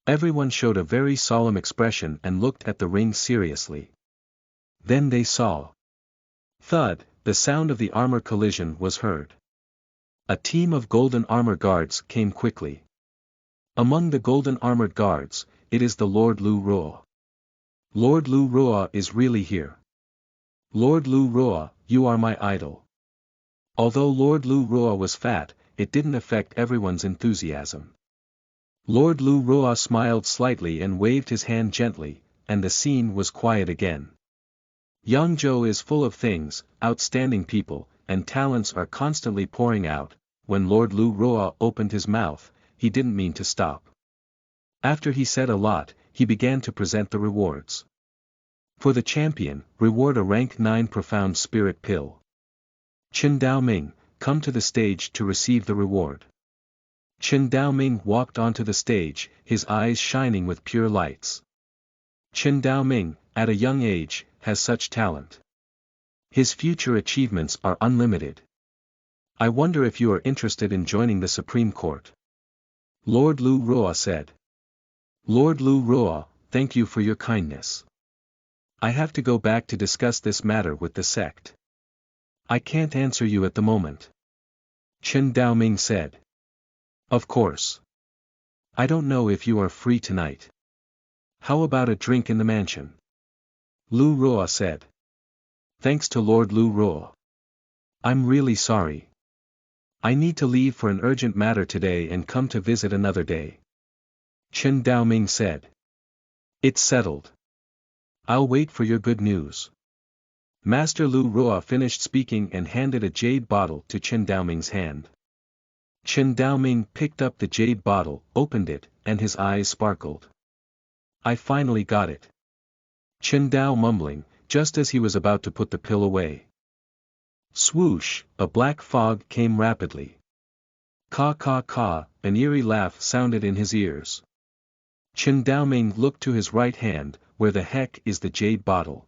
Everyone showed a very solemn expression and looked at the ring seriously. Then they saw. Thud, the sound of the armor collision was heard. A team of golden armor guards came quickly. Among the golden armored guards, it is the Lord Lu Roa. Lord Lu Roa is really here. Lord Lu Roa, you are my idol. Although Lord Lu Roa was fat, it didn't affect everyone's enthusiasm. Lord Lu Roa smiled slightly and waved his hand gently, and the scene was quiet again. Yangzhou is full of things, outstanding people, and talents are constantly pouring out. When Lord Lu Roa opened his mouth, he didn't mean to stop. After he said a lot, he began to present the rewards. For the champion, reward a rank 9 profound spirit pill. Qin Daoming, come to the stage to receive the reward. Qin Daoming walked onto the stage, his eyes shining with pure lights. Qin Daoming, at a young age, has such talent. His future achievements are unlimited. I wonder if you are interested in joining the Supreme Court. Lord Lu Roa said. Lord Lu Roa, thank you for your kindness. I have to go back to discuss this matter with the sect. I can't answer you at the moment. Qin Daoming said. Of course. I don't know if you are free tonight. How about a drink in the mansion? Lu Roa said. Thanks to Lord Lu Roa. I'm really sorry. I need to leave for an urgent matter today and come to visit another day. Qin Daoming said. It's settled. I'll wait for your good news. Master Lu Roa finished speaking and handed a jade bottle to Qin Daoming's hand. Qin Daoming picked up the jade bottle, opened it, and his eyes sparkled. I finally got it. Qin Dao mumbling, just as he was about to put the pill away. Swoosh, a black fog came rapidly. Caw caw caw, an eerie laugh sounded in his ears. Chen Daoming looked to his right hand, where the heck is the jade bottle?